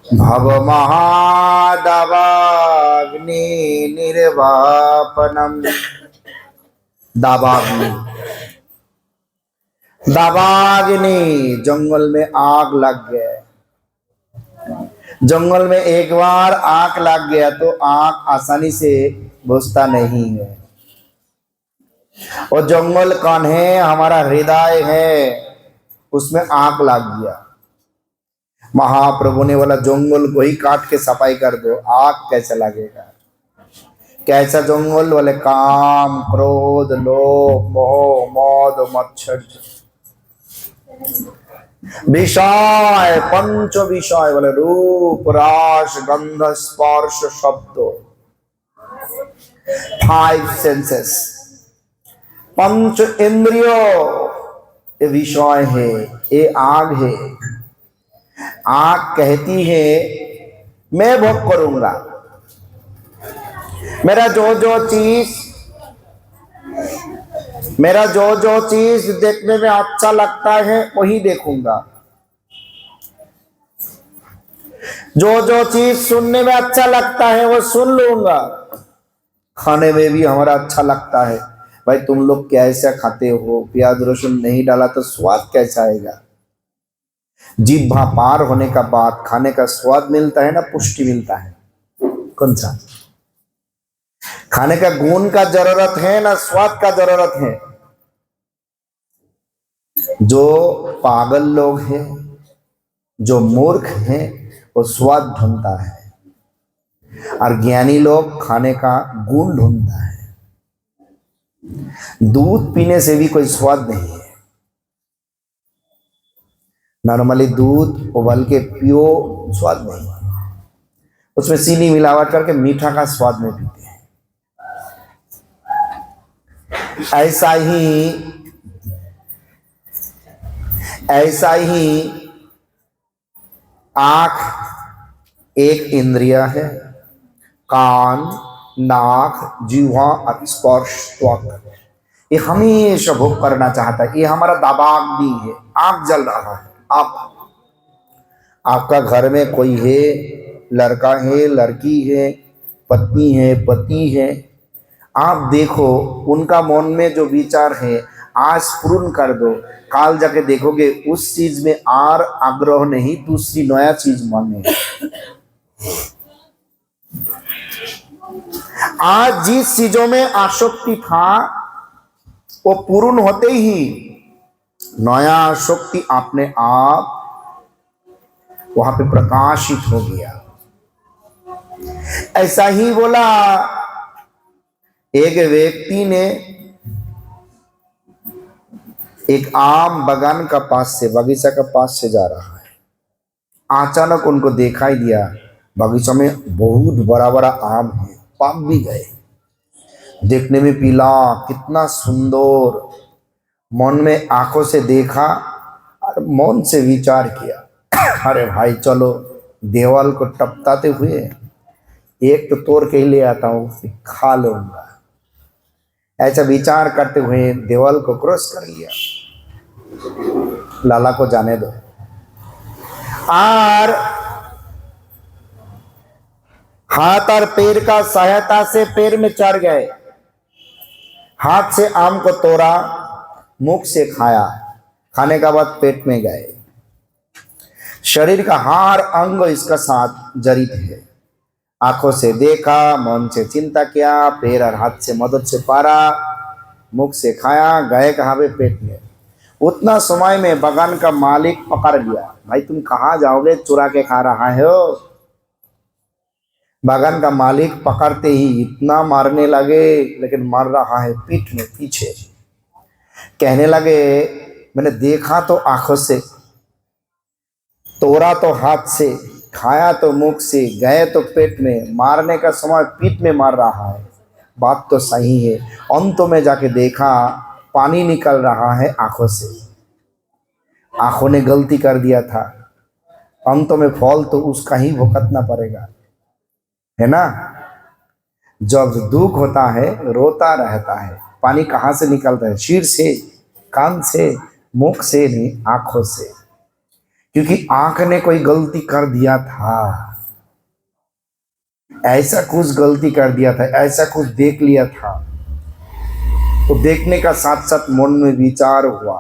भवमहादावाग्नि निर्वापनम। दावाग्नि, दावाग्नि, जंगल में आग लग गया। जंगल में एक बार आग लग गया तो आग आसानी से बुझता नहीं है। और जंगल कौन है? हमारा हृदय है, उसमें आग लग गया। महाप्रभु ने बोला जंगल को ही काट के सफाई कर दो, आग कैसे लगेगा? कैसा जंगल? बोले काम, क्रोध, लोभ, मोह, मद, मत्सर्य, विषय, पंच विषय। बोले रूप, रस, गंध, स्पर्श, शब्द, 5 सेंसेस, पंच इंद्रियों, ये विषय है, ये आग है। आग कहती है मैं भोग करूंगा, मेरा जो चीज देखने में अच्छा लगता है वही देखूंगा, जो चीज सुनने में अच्छा लगता है वो सुन लूंगा। खाने में भी हमारा अच्छा लगता है, भाई तुम लोग कैसा खाते हो, प्याज लहसुन नहीं डाला तो स्वाद कैसा आएगा? जिह्वा पार होने का बाद खाने का स्वाद मिलता है ना पुष्टि मिलता है? कौन सा? खाने का गुण का जरूरत है ना स्वाद का जरूरत है? जो पागल लोग हैं, जो मूर्ख हैं, वो स्वाद ढूंढता है, और ज्ञानी लोग खाने का गुण ढूंढता है। दूध पीने से भी कोई स्वाद नहीं है। नॉर्मली दूध उबाल के पियो, स्वाद नहीं है, उसमें चीनी मिलावट करके मीठा का स्वाद में पीते हैं। ऐसा ही आंख एक इंद्रिय है, कान, नाक, जिह्वा और स्पर्श, त्वक, ये हमेशा भोग करना चाहता है। ये हमारा दावाग्नि है, आग जल रहा है। आपका घर में कोई है, लड़का है, लड़की है, पत्नी है, पति है, आप देखो उनका मन में जो विचार है आज पूर्ण कर दो, काल जाके देखोगे उस चीज में और आग्रह नहीं, दूसरी नया चीज मन है। आज जिस चीजों में आसक्ति था वो पूर्ण होते ही नया आसक्ति अपने आप वहां पे प्रकाशित हो गया। ऐसा ही बोला एक व्यक्ति ने, एक आम बागान का पास से, बगीचा का पास से जा रहा है। अचानक उनको दिखाई दिया बगीचा में बहुत बड़ा बड़ा आम है, पक भी गए, देखने में पीला, कितना सुंदर। मन में आंखों से देखा और मन से विचार किया, अरे भाई चलो देवाल को टपकाते हुए एक तो तोड़ के ही ले आता हूँ, खा लूंगा। ऐसा विचार करते हुए देवाल को क्रॉस कर लिया, लाला को जाने दो। और हाथ और पैर का सहायता से पैर में चढ़ गए, हाथ से आम को तोड़ा, मुख से खाया, खाने का बाद पेट में गए। शरीर का हर अंग इसका साथ जड़ित है। आंखों से देखा, मन से चिंता किया, पैर और हाथ से मदद से पारा, मुख से खाया, गए कहाँ पे? पेट में। उतना समय में बागान का मालिक पकड़ लिया, भाई तुम कहाँ जाओगे, चुरा के खा रहा हो। बागान का मालिक पकड़ते ही इतना मारने लगे, लेकिन मार रहा है पीठ में, पीछे। कहने लगे मैंने देखा तो आंखों से, तोड़ा तो हाथ से, खाया तो मुख से, गए तो पेट में, मारने का समय पीठ में मार रहा है। बात तो सही है। अंत में जाके देखा पानी निकल रहा है आंखों से। आंखों ने गलती कर दिया था, अंत में फल तो उसका ही भुगतना पड़ेगा, है ना। जब दुख होता है रोता रहता है, पानी कहाँ से निकलता है? सिर से, कान से, मुख से नहीं, आंखों से। क्योंकि आंख ने कोई गलती कर दिया था, ऐसा कुछ गलती कर दिया था, ऐसा कुछ देख लिया था, तो देखने का साथ साथ मन में विचार हुआ।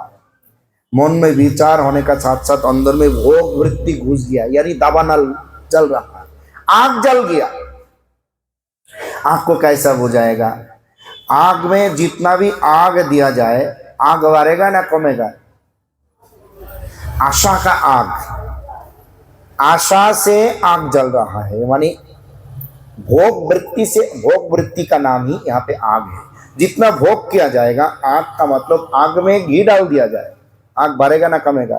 मन में विचार होने का साथ साथ अंदर में भोग वृत्ति घुस गया, यानी दावानल जल रहा है, आग जल गया। आग को कैसा बुझाएगा? आग में जितना भी आग दिया जाए, आग बढ़ेगा ना कमेगा? आशा का आग, आशा से आग जल रहा है, यानी भोग वृत्ति से, भोग वृत्ति का नाम ही यहाँ पे आग है। जितना भोग किया जाएगा, आग का मतलब आग में घी डाल दिया जाए, आग बढ़ेगा ना कमेगा?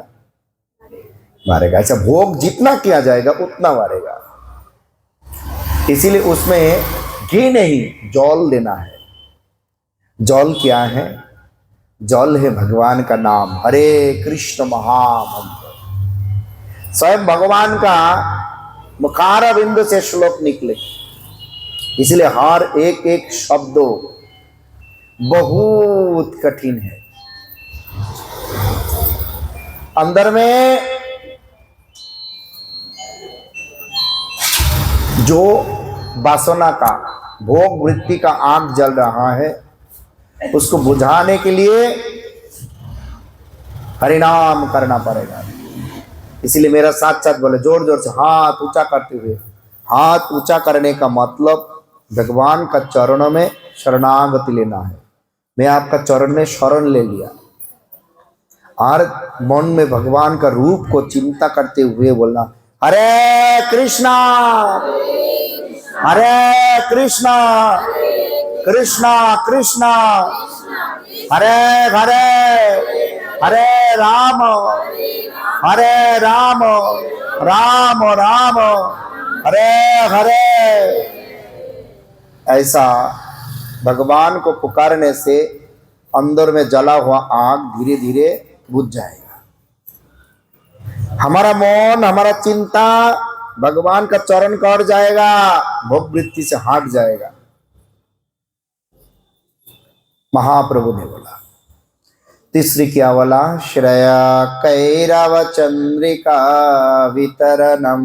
बढ़ेगा। ऐसा भोग जितना किया जाएगा उतना बढ़ेगा। इसीलिए उसमें घी नहीं, जल देना है। जल क्या है? जल है भगवान का नाम, हरे कृष्ण महामंत्र। स्वयं भगवान का मुखार बिंदु से श्लोक निकले, इसलिए हर एक एक शब्द बहुत कठिन है। अंदर में जो वासना का, भोग वृत्ति का आग जल रहा है, उसको बुझाने के लिए हरिनाम करना पड़ेगा। इसीलिए मेरा साथ साथ बोले, जोर जोर से हाथ ऊंचा करते हुए। हाथ ऊंचा करने का मतलब भगवान का चरणों में शरणागति लेना है। मैं आपका चरण में शरण ले लिया और मन में भगवान का रूप को चिंता करते हुए बोलना, हरे कृष्णा हरे कृष्णा कृष्णा कृष्णा हरे हरे, हरे राम राम राम हरे हरे। ऐसा भगवान को पुकारने से अंदर में जला हुआ आग धीरे धीरे बुझ जाएगा। हमारा मन, हमारा चिंता भगवान का चरण कर जाएगा, भोग वृत्ति से हट जाएगा। महाप्रभु ने बोला, तीसरी क्या बोला? श्रेया कैरव चंद्रिका वितरणम,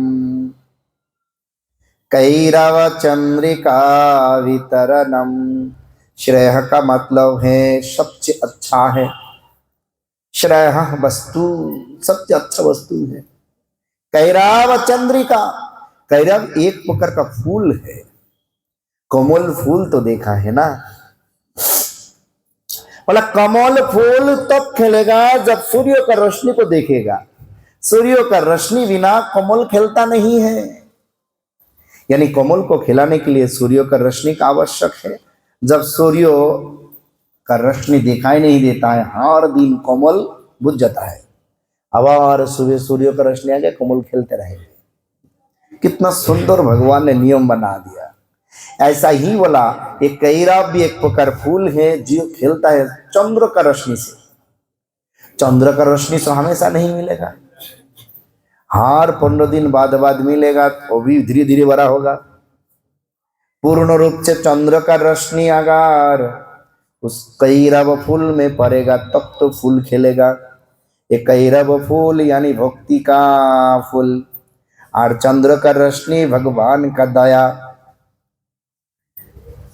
कैरव चंद्रिका वितरणम। श्रेय का मतलब है सबसे अच्छा है। श्रेय वस्तु, सबसे अच्छा वस्तु है। कैरव चंद्रिका, कैरव एक प्रकार का फूल है। कमल फूल तो देखा है ना? बोला कमल फूल तब खिलेगा जब सूर्य का रोशनी को देखेगा। सूर्य का रोशनी बिना कमल खिलता नहीं है, यानी कमल को खिलाने के लिए सूर्य का रोशनी का आवश्यक है। जब सूर्य का रोशनी दिखाई नहीं देता है, हर दिन कमल बुझ जाता है। अब सुबह सूर्य का रोशनी आ गया, कमल खिलते रहेंगे। कितना सुंदर भगवान ने नियम बना दिया। ऐसा ही बोला, एक कैरव भी एक प्रकार फूल है जो खिलता है चंद्र का रोशनी से। चंद्र का रोशनी से हमेशा नहीं मिलेगा, हर 15 दिन बाद मिलेगा, वो भी धीरे धीरे बड़ा होगा। पूर्ण रूप से चंद्र का रोशनी अगर उस कैरव फूल में पड़ेगा तब तो फूल खिलेगा। एक कैरव फूल यानी भक्ति का फूल, और चंद्र का रोशनी भगवान का दया।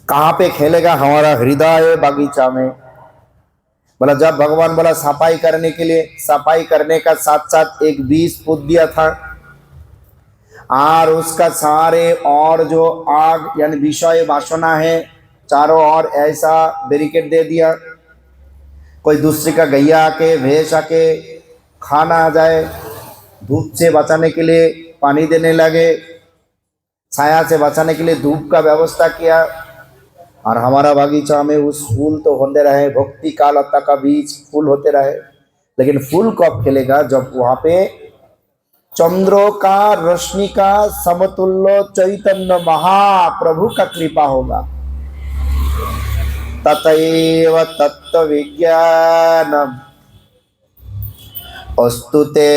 कहाँ पे खेलेगा? हमारा हृदय बागीचा में। बोला जब भगवान बोला सफाई करने के लिए, सफाई करने का साथ साथ एक बीज पुत दिया था, और उसका सारे और जो आग यानी विषय वासना है चारों ओर ऐसा बैरिकेड दे दिया। कोई दूसरे का गैया आके, भैंस आके खाना आ जाए, धूप से बचाने के लिए पानी देने लगे, छाया से बचाने के लिए धूप का व्यवस्था किया। और हमारा बागीचा में उस फूल तो होते रहे, भक्ति का लता का बीज फूल होते रहे, लेकिन फूल कब खिलेगा? जब वहां पे चंद्र का रोशनी का समतुल्य चैतन्य महाप्रभु का कृपा होगा। ततैव तत्व विज्ञानम अस्तुते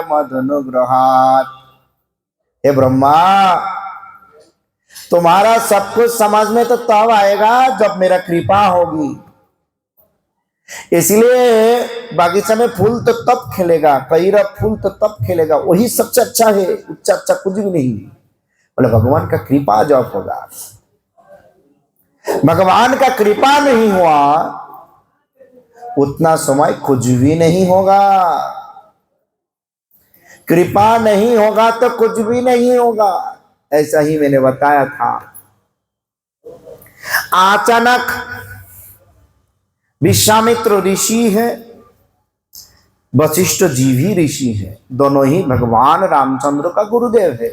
मदनुग्रहात्। हे ब्रह्मा, तुम्हारा सब कुछ समझ में तो तब आएगा जब मेरा कृपा होगी। इसलिए बगीचा में फूल तो तब खिलेगा, कईरा फूल तो तब खिलेगा, वही सबसे अच्छा है, उससे अच्छा कुछ भी नहीं। बोले भगवान का कृपा जब होगा, भगवान का कृपा नहीं हुआ उतना समय कुछ भी नहीं होगा। कृपा नहीं होगा तो कुछ भी नहीं होगा। ऐसा ही मैंने बताया था। अचानक विश्वामित्र ऋषि है, वशिष्ठ जी भी ऋषि है, दोनों ही भगवान रामचंद्र का गुरुदेव है।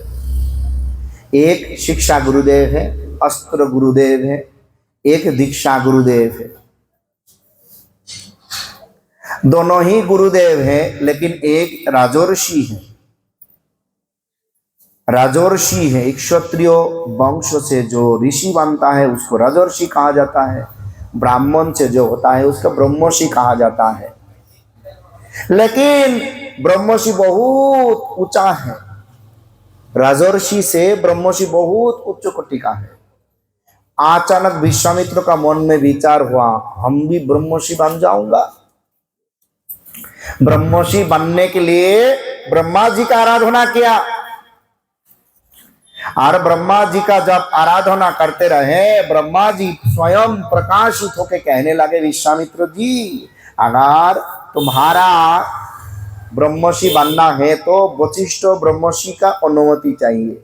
एक शिक्षा गुरुदेव है, अस्त्र गुरुदेव है, एक दीक्षा गुरुदेव है। दोनों ही गुरुदेव हैं, लेकिन एक राजर्षि है। राजर्षि है, एक क्षत्रिय वंश से जो ऋषि बनता है उसको राजर्षि कहा जाता है। ब्राह्मण से जो होता है उसका ब्रह्मर्षि कहा जाता है। लेकिन ब्रह्मर्षि बहुत ऊंचा है, राजर्षि से ब्रह्मर्षि बहुत उच्च कोटि का है। अचानक विश्वामित्र का मन में विचार हुआ, हम भी ब्रह्मर्षि बन जाऊंगा। ब्रह्मर्षि बनने के लिए ब्रह्मा जी का आराधना किया, और ब्रह्मा जी का जब आराधना करते रहे, ब्रह्मा जी स्वयं प्रकाशित होकर कहने लगे, विश्वामित्र जी, अगर तुम्हारा ब्रह्मर्षि बनना है तो वशिष्ठ ब्रह्मर्षि का अनुमति चाहिए।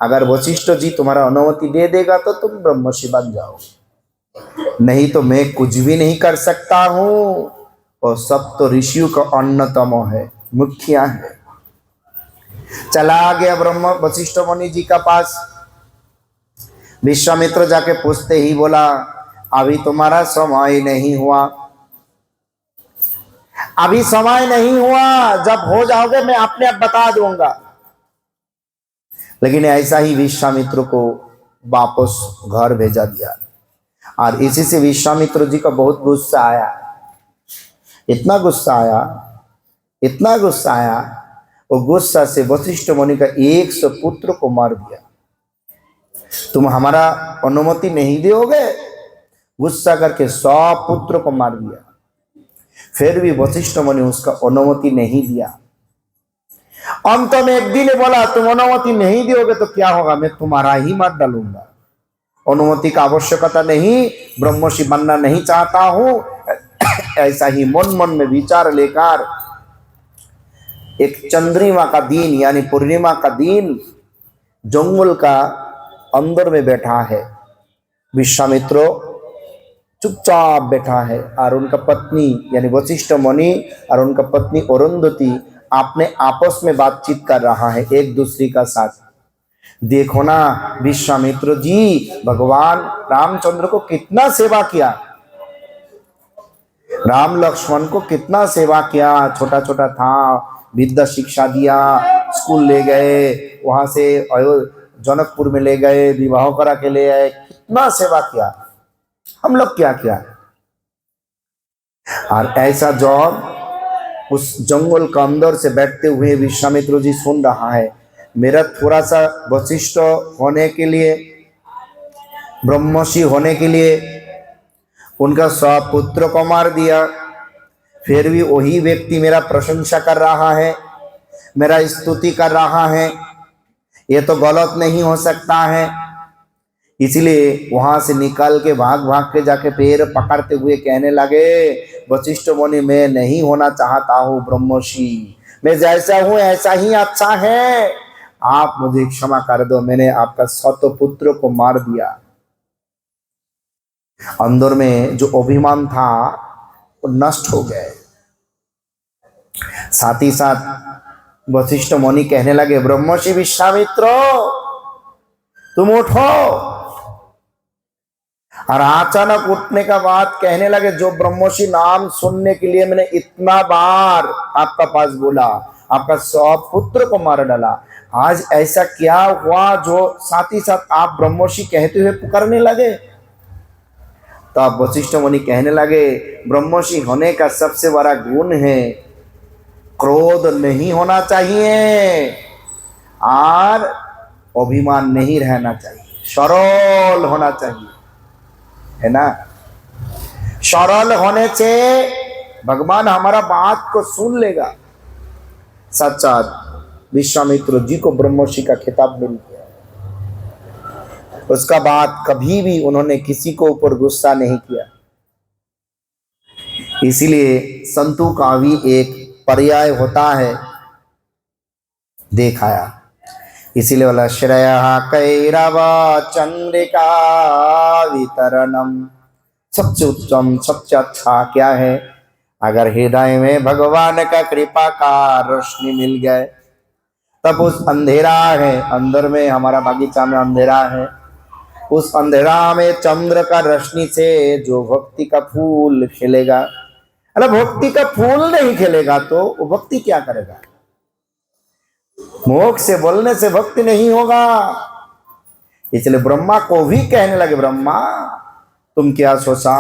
अगर वशिष्ठ जी तुम्हारा अनुमति दे देगा तो तुम ब्रह्मर्षि बन जाओ, नहीं तो मैं कुछ भी नहीं कर सकता हूं। और सब तो ऋषियों का अन्यतम है, मुखिया है। चला गया ब्रह्म वशिष्ठ मुनि जी का पास। विश्वामित्र जाके पूछते ही बोला, अभी तुम्हारा समय नहीं हुआ, अभी समय नहीं हुआ, जब हो जाओगे मैं अपने आप बता दूंगा। लेकिन ऐसा ही विश्वामित्र को वापस घर भेजा दिया। और इसी से विश्वामित्र जी का बहुत गुस्सा आया, इतना गुस्सा आया, इतना गुस्सा आया, वो गुस्सा से वशिष्ठ मुनि का 100 पुत्र को मार दिया। तुम हमारा अनुमति नहीं दोगे, गुस्सा करके 100 पुत्र को मार दिया। फिर भी वशिष्ठ मुनि उसका अनुमति नहीं दिया। अंत में एक दिन बोला, तुम अनुमति नहीं दोगे तो क्या होगा, मैं तुम्हारा ही मार डालूंगा। अनुमति का आवश्यकता नहीं, ब्रह्मर्षि बनना नहीं चाहता हूं। ऐसा ही मन मन में विचार लेकर एक चंद्रिमा का दिन यानी पूर्णिमा का दिन जंगल का अंदर में बैठा है। विश्वामित्र चुपचाप बैठा है, और उनका पत्नी यानी वशिष्ठ मुनि और उनका पत्नी अरुंधति अपने आपस में बातचीत कर रहा है एक दूसरे का साथ। देखो ना, विश्वामित्र जी भगवान रामचंद्र को कितना सेवा किया, राम लक्ष्मण को कितना सेवा किया। छोटा छोटा था, विद्या शिक्षा दिया, स्कूल ले गए, वहां से जनकपुर में ले गए, विवाह करा के ले आए, कितना सेवा किया। हम लोग क्या किया। और ऐसा जब उस जंगल के अंदर से बैठते हुए विश्वामित्र जी सुन रहा है, मेरा थोड़ा सा वशिष्ठ होने के लिए, ब्रह्मर्षि होने के लिए उनका 100 पुत्र को मार दिया, फिर भी वही व्यक्ति मेरा प्रशंसा कर रहा है, मेरा स्तुति कर रहा है, ये तो गलत नहीं हो सकता है। इसलिए वहां से निकल के भाग भाग के जाके पैर पकड़ते हुए कहने लगे, वशिष्ठ मुनि, मैं नहीं होना चाहता हूँ ब्रह्मर्षि, मैं जैसा हूँ ऐसा ही अच्छा है, आप मुझे क्षमा कर दो, मैंने आपका 100 पुत्र को मार दिया। अंदर में जो अभिमान था वो नष्ट हो गए। साथ ही साथ वशिष्ठ मुनि कहने लगे, ब्रह्मर्षि विश्वामित्र, तुम उठो। और अचानक उठने का बाद कहने लगे, जो ब्रह्मर्षि नाम सुनने के लिए मैंने इतना बार आपका पास बोला, आपका 100 पुत्र को मार डाला, आज ऐसा क्या हुआ जो साथ ही साथ आप ब्रह्मर्षि कहते हुए पुकारने लगे। तो आप वशिष्ठ मुनि कहने लगे, ब्रह्मर्षि होने का सबसे बड़ा गुण है क्रोध नहीं होना चाहिए और अभिमान नहीं रहना चाहिए, सरल होना चाहिए, है ना। सरल होने से भगवान हमारा बात को सुन लेगा। साक्षात विश्वामित्र जी को ब्रह्मर्षि का खिताब मिल गया। उसका बाद कभी भी उन्होंने किसी को ऊपर गुस्सा नहीं किया। इसीलिए संतों का भी एक पर्याय होता है देखाया। इसीलिए बोला श्रेया कैरव चंद्रिका वितरणम। सबसे उत्तम सबसे अच्छा क्या है? अगर हृदय में भगवान का कृपा का रोशनी मिल गए, तब उस अंधेरा है अंदर में, हमारा बगीचा में अंधेरा है, उस अंधेरा में चंद्र का रोशनी से जो भक्ति का फूल खिलेगा। अरे भक्ति का फूल नहीं खिलेगा तो वो भक्ति क्या करेगा? मुख से बोलने से भक्ति नहीं होगा। इसलिए ब्रह्मा को भी कहने लगे, ब्रह्मा तुम क्या सोचा,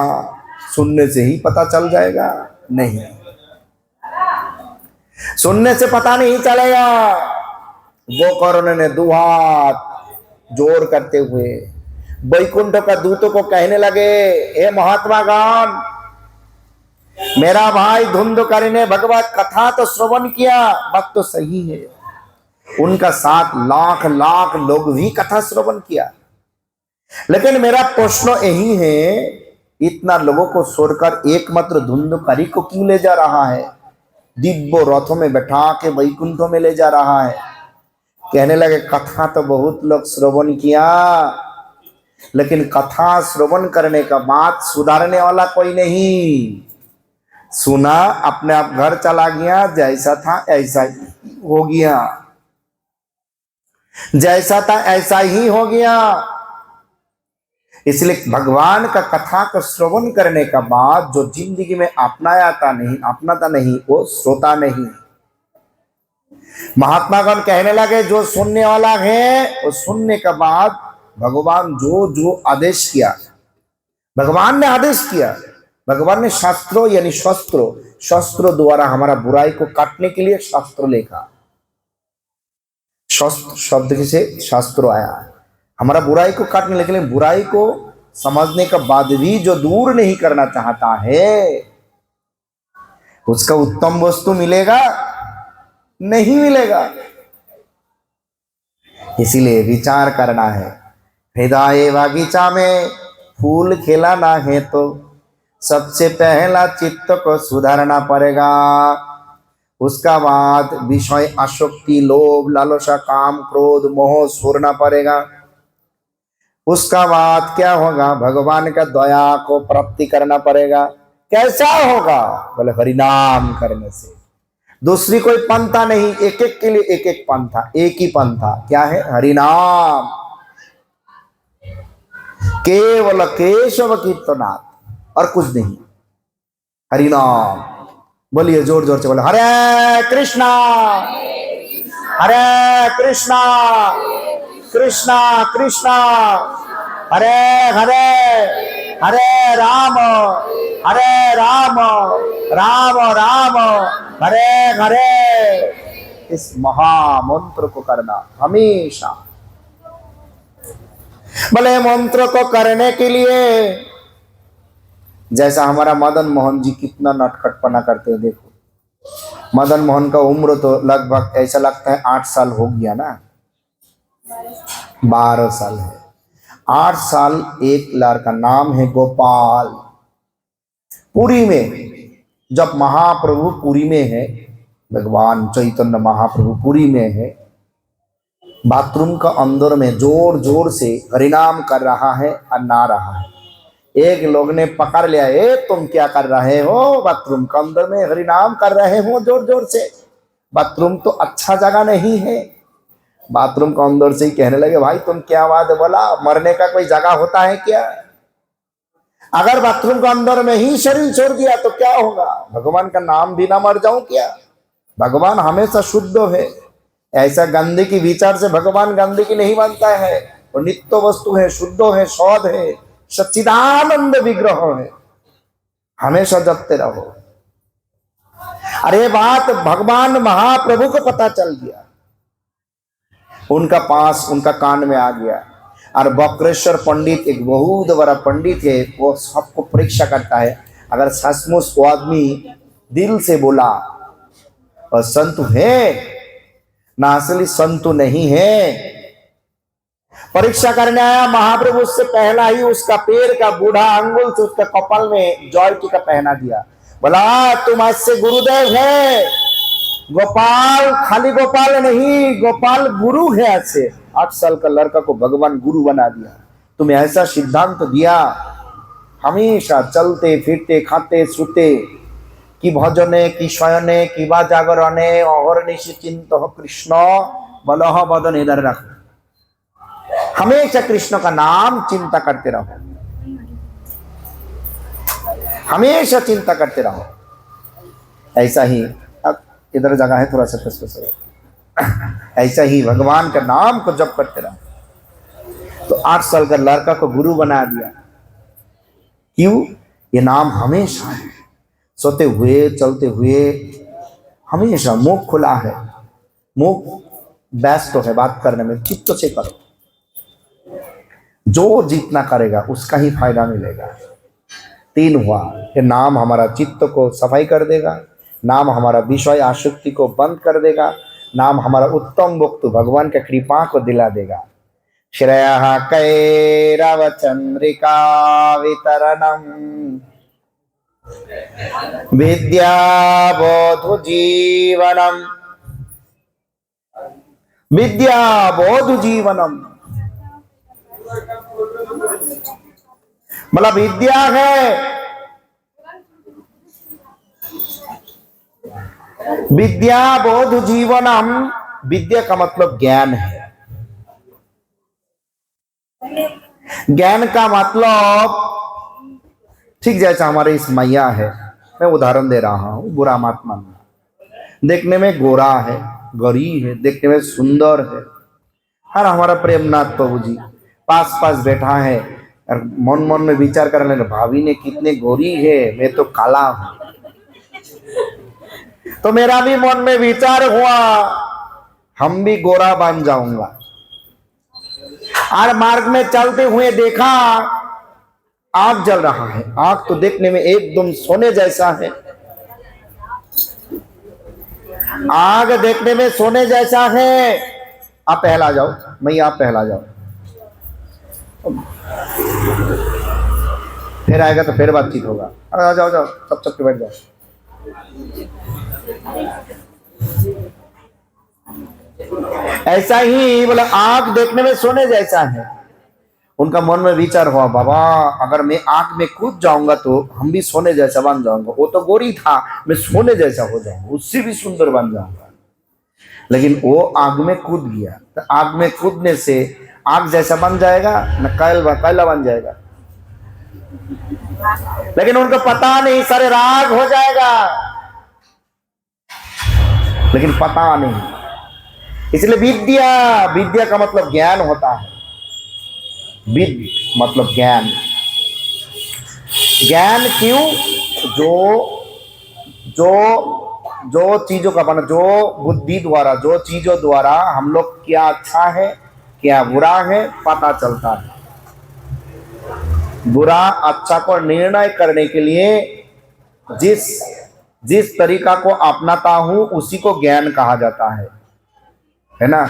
सुनने से ही पता चल जाएगा? नहीं, सुनने से पता नहीं चलेगा। गोकर्ण ने दो हाथ जोर करते हुए वैकुंठ का दूतों को कहने लगे, हे महात्मा गान, मेरा भाई धुंधकारी ने भगवत कथा तो श्रवण किया, बात तो सही है। उनका 7 लाख लाख लोग भी कथा श्रवण किया, लेकिन मेरा प्रश्न यही है, इतना लोगों को छोड़कर एकमात्र धुंधकारी को क्यों ले जा रहा है? दिव्य रथों में बैठा के वैकुंठों में ले जा रहा है। कहने लगे, कथा तो बहुत लोग श्रवण किया, लेकिन कथा श्रवण करने का बात सुधारने वाला कोई नहीं। सुना, अपने आप घर चला गया, जैसा था ऐसा ही हो गया, जैसा था ऐसा ही हो गया। इसलिए भगवान का कथा को श्रवण करने का बाद जो जिंदगी में अपनाता नहीं वो श्रोता नहीं। महात्मागण कहने लगे, जो सुनने वाला है वो सुनने के बाद भगवान जो जो आदेश किया, भगवान ने आदेश किया, भगवान ने शास्त्रों यानी शस्त्रों द्वारा हमारा बुराई को काटने के लिए शास्त्र लिखा। शस्त्र शब्द से शास्त्र आया है, हमारा बुराई को काटने के लिए। बुराई को समझने के बाद भी जो दूर नहीं करना चाहता है, उसका उत्तम वस्तु मिलेगा? नहीं मिलेगा। इसीलिए विचार करना है। हृदय बगीचा में फूल खिलाना है तो सबसे पहला चित्त को सुधारना पड़ेगा। उसका बाद विषय आसक्ति, लोभ, लालसा, काम, क्रोध, मोह छोड़ना पड़ेगा। उसका बाद क्या होगा? भगवान का दया को प्राप्ति करना पड़ेगा। कैसा होगा? बोले हरिनाम करने से। दूसरी कोई पंथा नहीं, एक एक के लिए एक एक पंथा, एक ही पंथा क्या है? हरिनाम। केवल केशव कीर्तनाथ और कुछ नहीं, हरिनाम। बोलिए जोर जोर से, बोले हरे कृष्णा हरे कृष्णा कृष्णा कृष्णा हरे हरे, हरे राम राम राम हरे हरे। इस महामंत्र को करना हमेशा। भले मंत्र को करने के लिए जैसा हमारा मदन मोहन जी कितना नटखटपना करते हैं। देखो मदन मोहन का उम्र तो लगभग ऐसा लगता है 8 साल हो गया ना, 12 साल है। 8 साल एक लड़का नाम है गोपाल। पुरी में जब महाप्रभु पुरी में है, भगवान चैतन्य महाप्रभु पुरी में है, बाथरूम का अंदर में जोर जोर से हरिनाम कर रहा है और ना रहा है। एक लोग ने पकड़ लिया, ए तुम क्या कर रहे हो? बाथरूम के अंदर में हरिनाम कर रहे हो जोर जोर से। बाथरूम तो अच्छा जगह नहीं है। बाथरूम के अंदर से ही कहने लगे, भाई तुम क्या बात बोला, मरने का कोई जगह होता है क्या? अगर बाथरूम के अंदर में ही शरीर छोड़ दिया तो क्या होगा? भगवान का नाम भी ना मर जाऊं क्या? भगवान हमेशा शुद्ध है। ऐसा गंदे की विचार से भगवान गंदगी नहीं बनता है। वो नित्य वस्तु है, शुद्ध है, शौध है, सच्चिदानंद विग्रह है। हमेशा जपते रहो। अरे बात भगवान महाप्रभु को पता चल गया, उनका पास उनका कान में आ गया। और बक्रेश्वर पंडित एक बहुत बड़ा पंडित है, वो सबको परीक्षा करता है। अगर सचमुच वो आदमी दिल से बोला और संत है ना, असली संत नहीं है। परीक्षा करने आया महाप्रभु, उससे पहला ही उसका पैर का बूढ़ा अंगुल से उसका कपाल में जॉय टीका पहना दिया। बोला तुम आज से गुरुदेव है, गोपाल खाली गोपाल नहीं, गोपाल गुरु है। आज से 8 साल का लड़का को भगवान गुरु बना दिया। तुम्हें ऐसा सिद्धांत दिया, हमेशा चलते फिरते खाते सोते कि भजने कि शयने कि बा जागरणे अहर्निशि चिंत कृष्ण बलह बदन, इधर रखो। हमेशा कृष्ण का नाम चिंता करते रहो, हमेशा चिंता करते रहो। ऐसा ही, अब इधर जगह है थोड़ा सा फस ऐसा ही भगवान का नाम को जप करते रहो। तो 8 साल का लड़का को गुरु बना दिया। क्यों? ये नाम हमेशा है, सोते हुए चलते हुए हमेशा मुख खुला है, मुख व्यस्त है बात करने में, चित्त से करो। जो जितना करेगा उसका ही फायदा मिलेगा। 3 हुआ, ये नाम हमारा चित्त को सफाई कर देगा, नाम हमारा विषय आसक्ति को बंद कर देगा, नाम हमारा उत्तम वक्तु भगवान के कृपा को दिला देगा। श्रेयः कैरव चंद्रिका वितरणम विद्या बोधु जीवनम, विद्या बोधु जीवनम। मतलब विद्या है, विद्या बोधु जीवनम। विद्या का मतलब ज्ञान है। ज्ञान का मतलब ठीक जैसा हमारे इस मैया है, मैं उदाहरण दे रहा हूं, बुरा मत मानना। देखने में गोरा है, गौरी है, देखने में सुंदर है। हर हमारा प्रेमनाथ प्रभु जी पास पास बैठा है और मन मन में विचार कर लेना, भाभी ने कितने गोरी है, मैं तो काला हूं। तो मेरा भी मन में विचार हुआ, हम भी गोरा बन जाऊंगा। और मार्ग में चलते हुए देखा आग जल रहा है। आग तो देखने में एकदम सोने जैसा है, आग देखने में सोने जैसा है। आप पहला जाओ, मैं आप पहला जाओ, फिर आएगा तो फिर बातचीत होगा। अरे जाओ जाओ, सब सबके बैठ जाओ। ऐसा ही बोला, आग देखने में सोने जैसा है। उनका मन में विचार हुआ, बाबा अगर मैं आग में कूद जाऊंगा तो हम भी सोने जैसा बन जाऊंगा। वो तो गोरी था, मैं सोने जैसा हो जाऊंगा, उससे भी सुंदर बन जाऊंगा। लेकिन वो आग में कूद गया, तो आग में कूदने से आग जैसा बन जाएगा न कैला बन जाएगा। लेकिन उनको पता नहीं, सारे राग हो जाएगा, लेकिन पता नहीं। इसलिए विद्या, विद्या का मतलब ज्ञान होता है। विद मतलब ज्ञान। ज्ञान क्यों? जो चीजों का बना, जो बुद्धि द्वारा, जो चीजों द्वारा हम लोग क्या अच्छा है क्या बुरा है पता चलता है। बुरा अच्छा को निर्णय करने के लिए जिस तरीका को अपनाता हूं उसी को ज्ञान कहा जाता है ना।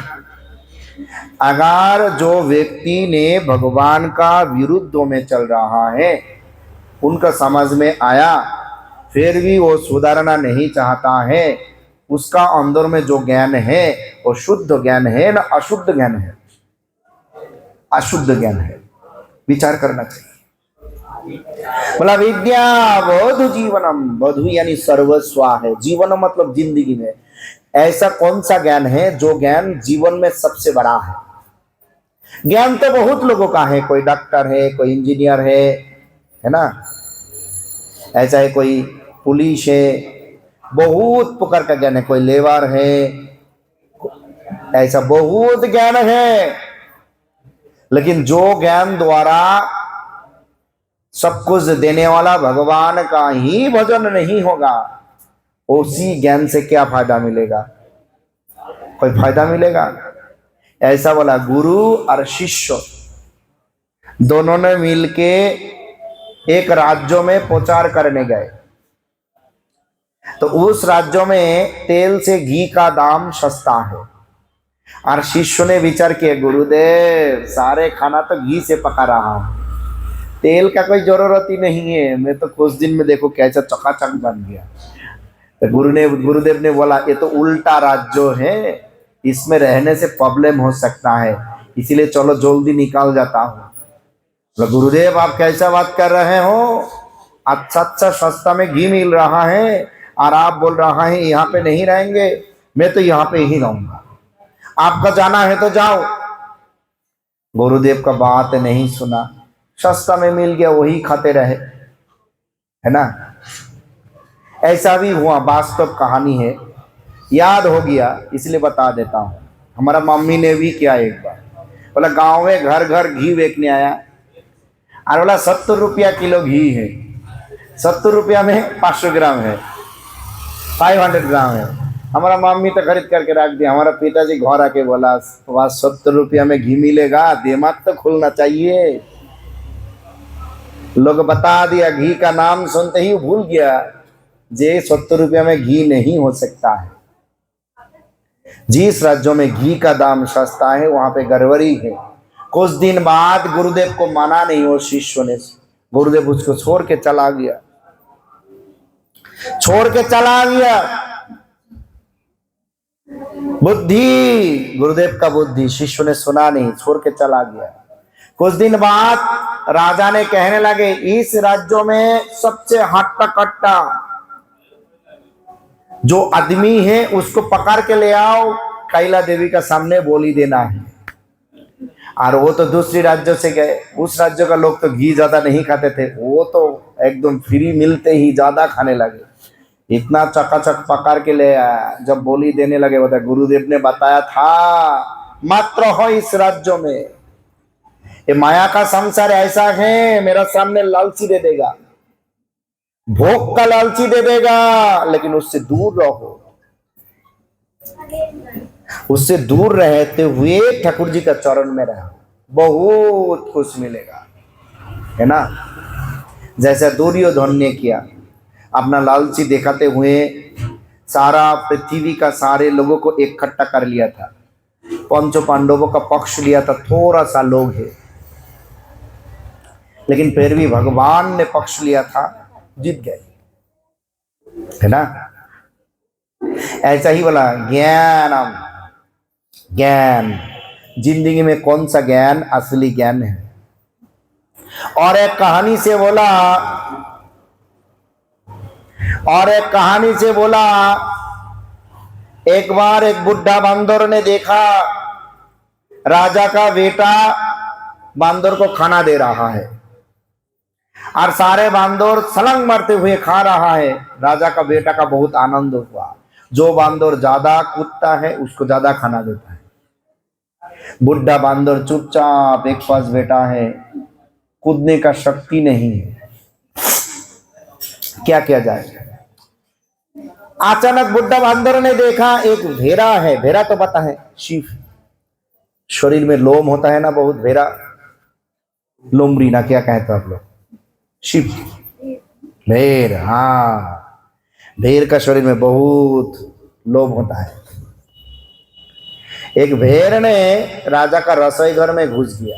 अगर जो व्यक्ति ने भगवान का विरुद्ध में चल रहा है, उनका समझ में आया, फिर भी वो सुधारना नहीं चाहता है, उसका अंदर में जो ज्ञान है वो शुद्ध ज्ञान है ना अशुद्ध ज्ञान है? अशुद्ध ज्ञान है। विचार करना चाहिए। बोला विद्या बोधु जीवनम, बोधु यानी सर्वस्व है। जीवन मतलब जिंदगी में ऐसा कौन सा ज्ञान है जो ज्ञान जीवन में सबसे बड़ा है? ज्ञान तो बहुत लोगों का है, कोई डॉक्टर है, कोई इंजीनियर है ना, ऐसा है कोई पुलिस है, बहुत प्रकार का ज्ञान है, कोई लेबर है, ऐसा बहुत ज्ञान है। लेकिन जो ज्ञान द्वारा सब कुछ देने वाला भगवान का ही भजन नहीं होगा, उसी ज्ञान से क्या फायदा मिलेगा? कोई फायदा मिलेगा? ऐसा बोला गुरु और शिष्य दोनों ने मिलके एक राज्यों में प्रचार करने गए, तो उस राज्यों में तेल से घी का दाम सस्ता है। और शिष्य ने विचार किया, गुरुदेव सारे खाना तो घी से पका रहा हूं, तेल का कोई जरूरत ही नहीं है, मैं तो कुछ दिन में देखो कैसा चकाचक बन गया। तो गुरुदेव ने बोला, ये तो उल्टा राज्य है, इसमें रहने से प्रॉब्लम हो सकता है, इसीलिए चलो जल्दी निकाल जाता हूँ। तो गुरुदेव आप कैसा बात कर रहे हो, अच्छा अच्छा सस्ता में घी मिल रहा है और आप बोल रहा है यहाँ पे नहीं रहेंगे, मैं तो यहाँ पे ही रहूंगा, आपका जाना है तो जाओ। गुरुदेव का बात नहीं सुना, सस्ता में मिल गया वही खाते रहे, है ना। ऐसा भी हुआ, वास्तव कहानी है, याद हो गया इसलिए बता देता हूँ। हमारा मम्मी ने भी किया एक बार, बोला गांव में घर घर घी बेचने आया और बोला 70 रुपया किलो घी है, 70 रुपया में 500 ग्राम है, 500 ग्राम है। हमारा मम्मी तो खरीद करके रख दिया। हमारा पिताजी घर आके बोला, वहां 70 रुपया में घी मिलेगा, दिमाग तो खुलना चाहिए। लोग बता दिया, घी का नाम सुनते ही भूल गया, जे 70 रुपया में घी नहीं हो सकता है। जिस राज्यों में घी का दाम सस्ता है वहां पे गड़बड़ी है। कुछ दिन बाद गुरुदेव को माना नहीं वो शिष्यों ने, गुरुदेव उसको छोड़ के चला गया, छोड़ के चला गया। बुद्धि, गुरुदेव का बुद्धि, शिष्य ने सुना नहीं, छोड़ के चला गया। कुछ दिन बाद राजा ने कहने लगे, इस राज्यों में सबसे हट्टा कट्टा जो आदमी है उसको पकड़ के ले आओ, कैला देवी का सामने बोली देना है। और वो तो दूसरी राज्यों से गए, उस राज्य का लोग तो घी ज्यादा नहीं खाते थे, वो तो एकदम फ्री मिलते ही ज्यादा खाने लगे, इतना चकाचक पकड़ के ले आया। जब बोली देने लगे, बता गुरुदेव ने बताया था मात्र हो इस राज्यों में, ये माया का संसार ऐसा है, मेरा सामने लालची दे देगा, भोग का लालची दे देगा, लेकिन उससे दूर रहो। उससे दूर रहते हुए ठाकुर जी का चरण में रहो, बहुत कुछ मिलेगा, है ना। जैसा दुर्योधन ने किया, अपना लालची दिखाते हुए सारा पृथ्वी का सारे लोगों को इकट्ठा कर लिया था, पंच पांडवों का पक्ष लिया था, थोड़ा सा लोग है, लेकिन फिर भी भगवान ने पक्ष लिया था, जीत गए, है ना। ऐसा ही बोला, ज्ञानम, ज्ञान जिंदगी में कौन सा ज्ञान असली ज्ञान है। और एक कहानी से बोला, एक बार एक बुढ़ा बांदर ने देखा राजा का बेटा बांदर को खाना दे रहा है और सारे बांदर छलांग मारते हुए खा रहा है। राजा का बेटा का बहुत आनंद हुआ, जो बांदर ज्यादा कूदता है उसको ज्यादा खाना देता है। बुढ़ा बांदर चुपचाप एक पास बैठा है, कूदने का शक्ति नहीं है, क्या किया जाए। अचानक बुढ़ा बांदर ने देखा एक भेड़ा है, भेड़ा तो पता है शिव, शरीर में लोम होता है ना बहुत, भेड़ा लोमड़ी ना क्या कहते हैं आप लोग, शिव, भेड़, हाँ भेड़ का शरीर में बहुत लोम होता है। एक भेड़ ने राजा का रसोई घर में घुस गया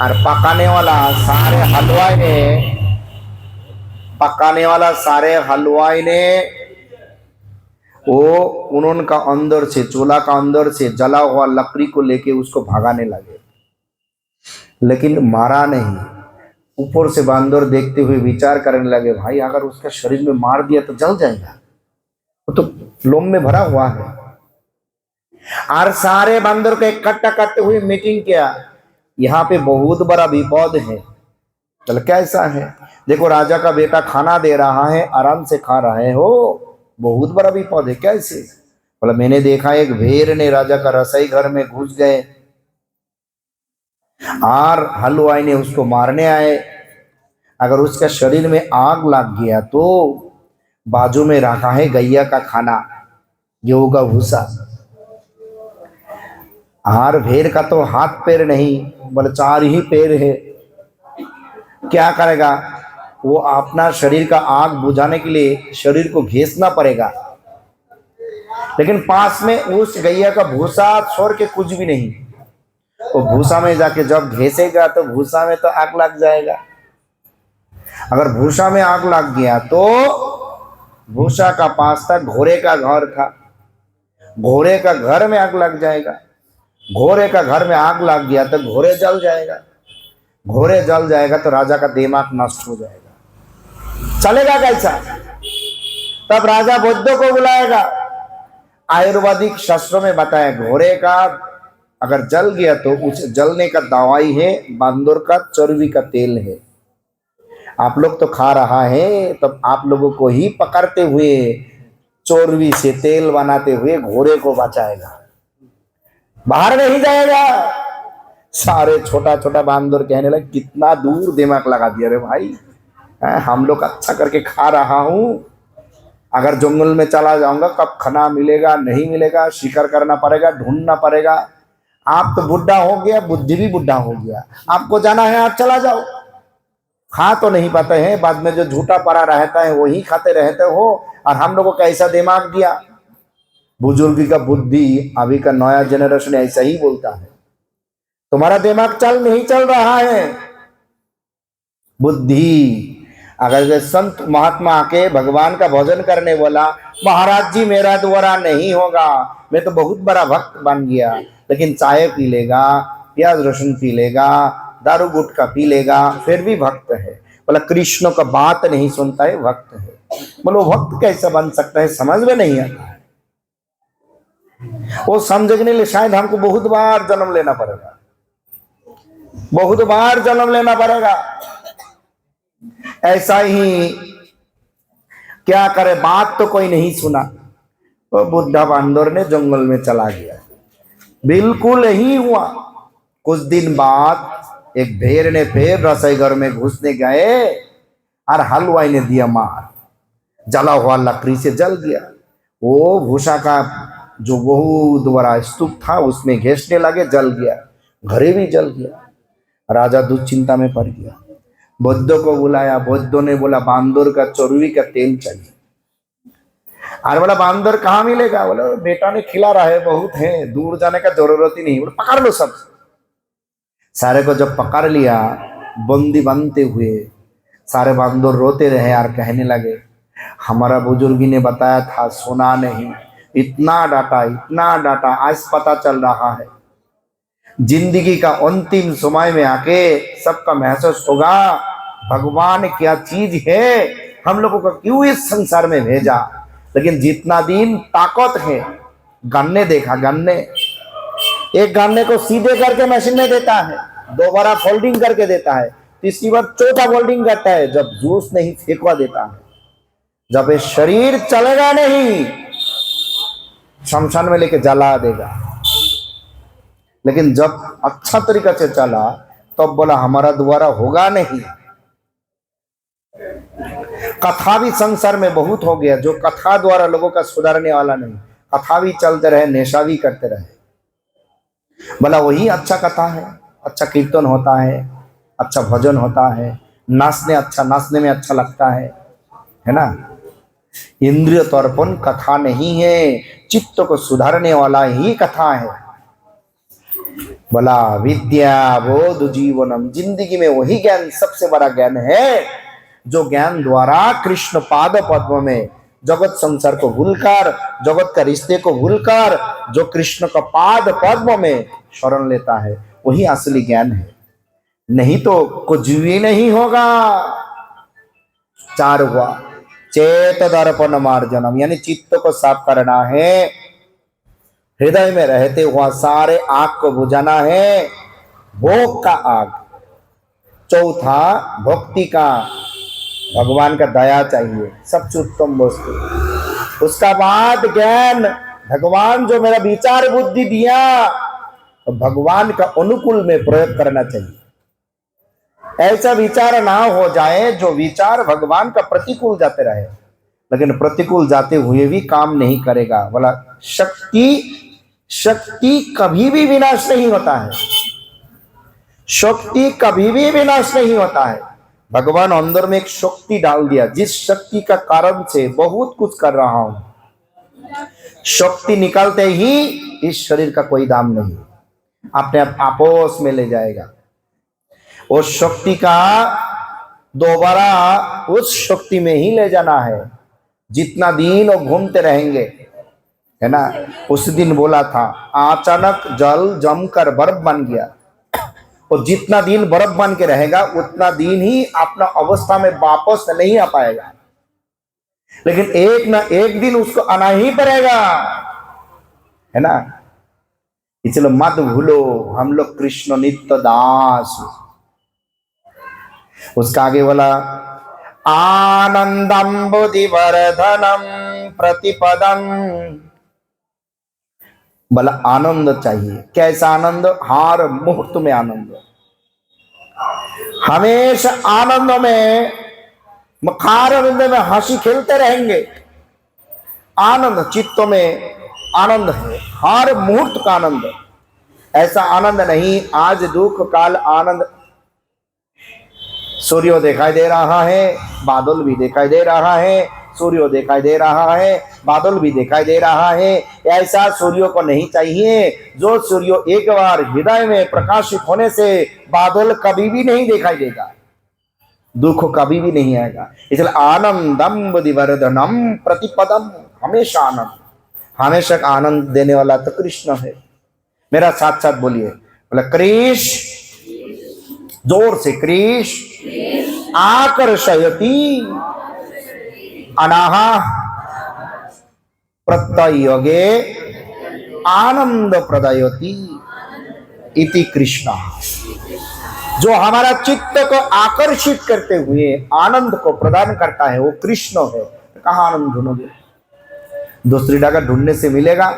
और पकाने वाला सारे हलवाई ने वो उन्होंने का अंदर से, चूल्हा का अंदर से जला हुआ लकड़ी को लेके उसको भगाने लगे, लेकिन मारा नहीं। ऊपर से बांदर देखते हुए विचार करने लगे, भाई अगर उसका शरीर में मार दिया तो जल जाएगा, वो तो लोम में भरा हुआ है। और सारे बांदर को इकट्ठा करते हुए मीटिंग किया, यहाँ पे बहुत बड़ा विपद है। चल कैसा है, देखो राजा का बेटा खाना दे रहा है, आराम से खा रहे हो, बहुत बड़ा विपद है, कैसे। बोला मैंने देखा एक भेड़ ने राजा का रसोई घर में घुस गए और हलवाई ने उसको मारने आए। अगर उसका शरीर में आग लग गया तो बाजू में रखा है गैया का खाना, गेहूं का भूसा, और भेड़ का तो हाथ पैर नहीं, बोले 4 ही पैर है, क्या करेगा? वो अपना शरीर का आग बुझाने के लिए शरीर को घिसना पड़ेगा, लेकिन पास में उस गैया का भूसा छोड़ के कुछ भी नहीं। वो भूसा में जाके जब घिसेगा तो भूसा में तो आग लग जाएगा। अगर भूसा में आग लग गया तो भूसा का पास था घोड़े का घर था, घोड़े का घर में आग लग जाएगा। घोड़े का घर में आग लग गया तो घोड़े जल जाएगा, घोड़े जल जाएगा तो राजा का दिमाग नष्ट हो जाएगा। चलेगा कैसा? तब राजा बुद्ध को बुलाएगा। आयुर्वेदिक शास्त्रों में बताया घोड़े का अगर जल गया तो उस जलने का दवाई है बांदर का चर्बी का तेल है। आप लोग तो खा रहा है, तब आप लोगों को ही पकड़ते हुए चर्बी से तेल बनाते हुए घोड़े को बचाएगा, बाहर नहीं जाएगा। सारे छोटा छोटा बांदर कहने लगे कितना दूर दिमाग लगा दिया रे भाई, हम लोग अच्छा करके खा रहा हूं, अगर जंगल में चला जाऊंगा कब खाना मिलेगा नहीं मिलेगा, शिकार करना पड़ेगा, ढूंढना पड़ेगा। आप तो बुढ़ा हो गया, बुद्धि भी बुढ़ा हो गया, आपको जाना है आप चला जाओ। खा तो नहीं पाते हैं, बाद में जो झूठा पड़ा रहता है वही खाते रहते हो, और हम लोगों को ऐसा दिमाग दिया। बुजुर्गी का बुद्धि अभी का नया जनरेशन ऐसा ही बोलता है, तुम्हारा दिमाग नहीं चल रहा है। बुद्धि अगर जो संत महात्मा आके भगवान का भजन करने बोला, महाराज जी मेरा द्वारा नहीं होगा, मैं तो बहुत बड़ा भक्त बन गया, लेकिन चाय पी लेगा, प्याज लहसुन पी लेगा, दारू गुटखा पी लेगा, फिर भी भक्त है। बोला कृष्ण का बात नहीं सुनता है, भक्त है। बोलो भक्त कैसा बन सकता है, समझ में नहीं आता है। वो समझने के लिए शायद हमको बहुत बार जन्म लेना पड़ेगा, बहुत बार जन्म लेना पड़ेगा। ऐसा ही क्या करे, बात तो कोई नहीं सुना। वो बुद्धा बांदर ने जंगल में चला गया, बिल्कुल ही हुआ। कुछ दिन बाद एक भेड़ ने फिर रसोई घर में घुसने गए और हलवाई ने दिया मार, जला हुआ लकड़ी से जल गया। वो भूसा का जो बहुत बड़ा स्तूप था उसमें घिसने लगे, जल गया, घरे भी जल गया। राजा दुश्चिंता में पड़ गया, बुद्ध को बुलाया। बुद्ध ने बोला बांदर का चर्बी का तेल चाहिए। और बोला बांदर कहाँ मिलेगा? बोला बेटा ने खिला रहा है, बहुत है, दूर जाने का जरूरत ही नहीं। बोला पकड़ लो सब। सारे को जब पकड़ लिया बंदी बनते हुए, सारे बांदर रोते रहे और कहने लगे हमारा बुजुर्गी ने बताया था, सुना नहीं, इतना डांटा, आज पता चल रहा है। जिंदगी का अंतिम समय में आके सबका महसूस होगा भगवान क्या चीज है, हम लोगों को क्यों इस संसार में भेजा। लेकिन जितना दिन ताकत है, गन्ने देखा, गन्ने एक गन्ने को सीधे करके मशीन में देता है, दोबारा फोल्डिंग करके देता है, तीसरी बार चौथा फोल्डिंग करता है, जब जूस नहीं फेंकवा देता है। जब ये शरीर चलेगा नहीं, शमशान में लेके जला देगा। लेकिन जब अच्छा तरीका से चला तब बोला हमारा द्वारा होगा नहीं। कथा भी संसार में बहुत हो गया, जो कथा द्वारा लोगों का सुधारने वाला नहीं, कथा भी चलते रहे, नेशा भी करते रहे। बोला वही अच्छा कथा है, अच्छा कीर्तन होता है, अच्छा भजन होता है, नाचने में अच्छा लगता है ना। इंद्रिय तर्पण कथा नहीं है, चित्त को सुधारने वाला ही कथा है। बोला विद्या बोध जीवनम, जिंदगी में वही ज्ञान सबसे बड़ा ज्ञान है, जो ज्ञान द्वारा कृष्ण पाद पद्म में जगत संसार को भूलकर, जगत का रिश्ते को भूलकर, जो कृष्ण का पाद पद्म में शरण लेता है, वही असली ज्ञान है। नहीं तो कुछ भी नहीं होगा। चार हुआ चेत दर्पण मार्जनम, यानी चित्त को साफ करना है, हृदय में रहते हुआ सारे आग को बुझाना है, भोग का आग। चौथा भक्ति का, भगवान का दया चाहिए, सबसे उत्तम वस्तु। उसका बाद ज्ञान, भगवान जो मेरा विचार बुद्धि दिया, तो भगवान का अनुकूल में प्रयोग करना चाहिए। ऐसा विचार ना हो जाए जो विचार भगवान का प्रतिकूल जाते रहे, लेकिन प्रतिकूल जाते हुए भी काम नहीं करेगा। बोला शक्ति कभी भी विनाश नहीं होता है, शक्ति कभी भी विनाश नहीं होता है। भगवान अंदर में एक शक्ति डाल दिया, जिस शक्ति का कारण से बहुत कुछ कर रहा हूं। शक्ति निकालते ही इस शरीर का कोई दाम नहीं, अपने आप आपस में ले जाएगा। उस शक्ति का दोबारा उस शक्ति में ही ले जाना है। जितना दिन वो घूमते रहेंगे, है ना। उस दिन बोला था, अचानक जल जमकर बर्फ बन गया, और जितना दिन बर्फ बन के रहेगा उतना दिन ही अपना अवस्था में वापस नहीं आ पाएगा। लेकिन एक ना एक दिन उसको आना ही पड़ेगा, है ना। इसलिए मत भूलो, हम लोग कृष्ण नित्य दास। उसका आगे बोला, आनंदम बुद्धिवर्धनम प्रतिपदम। बोला आनंद चाहिए। कैसा आनंद? हर मुहूर्त में आनंद, हमेशा आनंद में, मखार आनंद में हंसी खेलते रहेंगे। आनंद चित्त में आनंद है, हर मुहूर्त का आनंद। ऐसा आनंद नहीं आज दुख काल आनंद। सूर्य दिखाई दे रहा है, बादल भी दिखाई दे रहा है, सूर्य दिखाई दे रहा है, बादल भी दिखाई दे रहा है। ऐसा सूर्य को नहीं चाहिए। जो सूर्य एक बार हृदय में प्रकाशित होने से बादल कभी भी नहीं दिखाई देगा, दुख कभी भी नहीं आएगा। इसलिए आनंदम बुद्धिवर्धनम प्रतिपदम, हमेशा आनंद, हमेशा आनंद देने वाला तो कृष्ण है। मेरा साथ साथ बोलिए, बोला कृष्ण, जोर से कृष्ण आकर्षयति अनाहा प्रत्ययोगे आनंद प्रदायति इति कृष्ण। जो हमारा चित्त को आकर्षित करते हुए आनंद को प्रदान करता है वो कृष्ण है। कहाँ आनंद ढूंढोगे? दूसरी जगह ढूंढने से मिलेगा?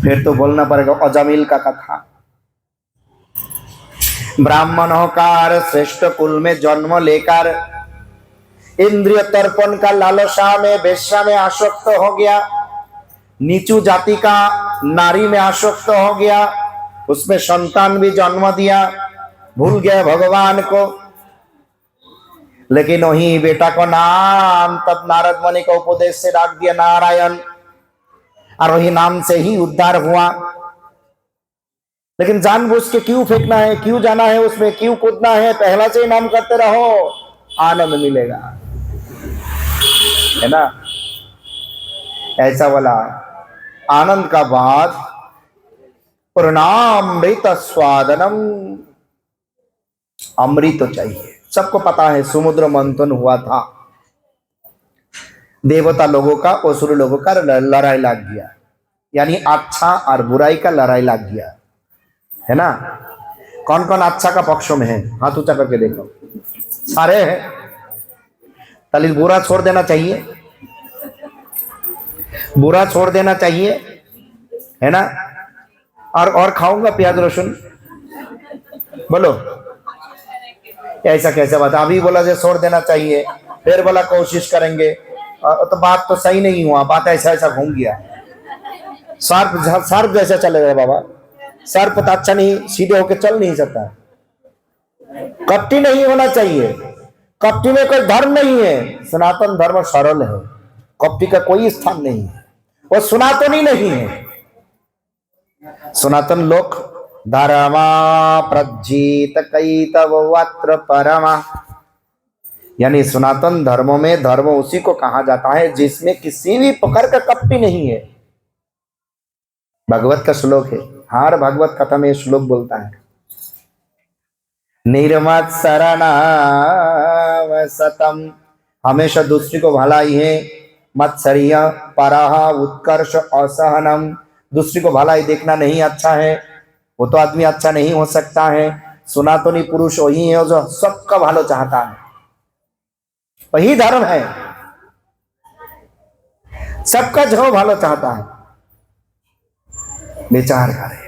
फिर तो बोलना पड़ेगा अजामिल का कथा। ब्राह्मणों का श्रेष्ठ कुल में जन्म लेकर इंद्रिय तर्पण का लालसा में वेश्या में आसक्त हो गया, नीचू जाति का नारी में आसक्त हो गया, उसमें संतान भी जन्म दिया, भूल गया भगवान को। लेकिन वही बेटा को नाम तब नारद मुनि का उपदेश से डाक दिया नारायण, और वही नाम से ही उद्धार हुआ। लेकिन जानबूझ के क्यों फेंकना है, क्यों जाना है उसमें, क्यों कूदना है? पहला से ही नाम करते रहो, आनंद मिलेगा, है ना। ऐसा वाला आनंद का बाद पूर्णामृत स्वादनम, अमृत चाहिए। सबको पता है समुद्र मंथन हुआ था, देवता लोगों का असुर लोगों का लड़ाई लग गया, यानी अच्छा और बुराई का लड़ाई लग गया, है ना। कौन कौन अच्छा का पक्षों में है? हाथ ऊंचा करके देखो, सारे हैं। ताली बुरा छोड़ देना चाहिए, बुरा छोड़ देना चाहिए, है ना। और खाऊंगा प्याज लहसुन, बोलो ऐसा कैसे बात? अभी बोला जो छोड़ देना चाहिए, फिर बोला कोशिश करेंगे, तो बात तो सही नहीं हुआ, बात ऐसा ऐसा घूम गया। सर्प जैसा चलेगा बाबा, सर्प तो अच्छा नहीं, सीधे होके चल नहीं सकता। कपटी नहीं होना चाहिए, कपटी में कोई धर्म नहीं है। सनातन धर्म सरल है, कपटी का कोई स्थान नहीं है, वो सनातनी नहीं है। सनातन लोक धर्मा प्रज्जित कैतवत्र परमा, यानी सनातन धर्मों में धर्म उसी को कहा जाता है जिसमें किसी भी प्रकार का कपटी नहीं है। भगवत का श्लोक है, हर भगवत कथा में श्लोक बोलता है, निर्मत्सरणम सतम, हमेशा दूसरी को भलाई है। मत्सर्य परह उत्कर्ष असहनम, दूसरी को भलाई देखना नहीं अच्छा है, वो तो आदमी अच्छा नहीं हो सकता है। सनातनी पुरुष वही है जो सबका भलो चाहता है, वही धर्म है, सबका जो भलो चाहता है। विचार करें,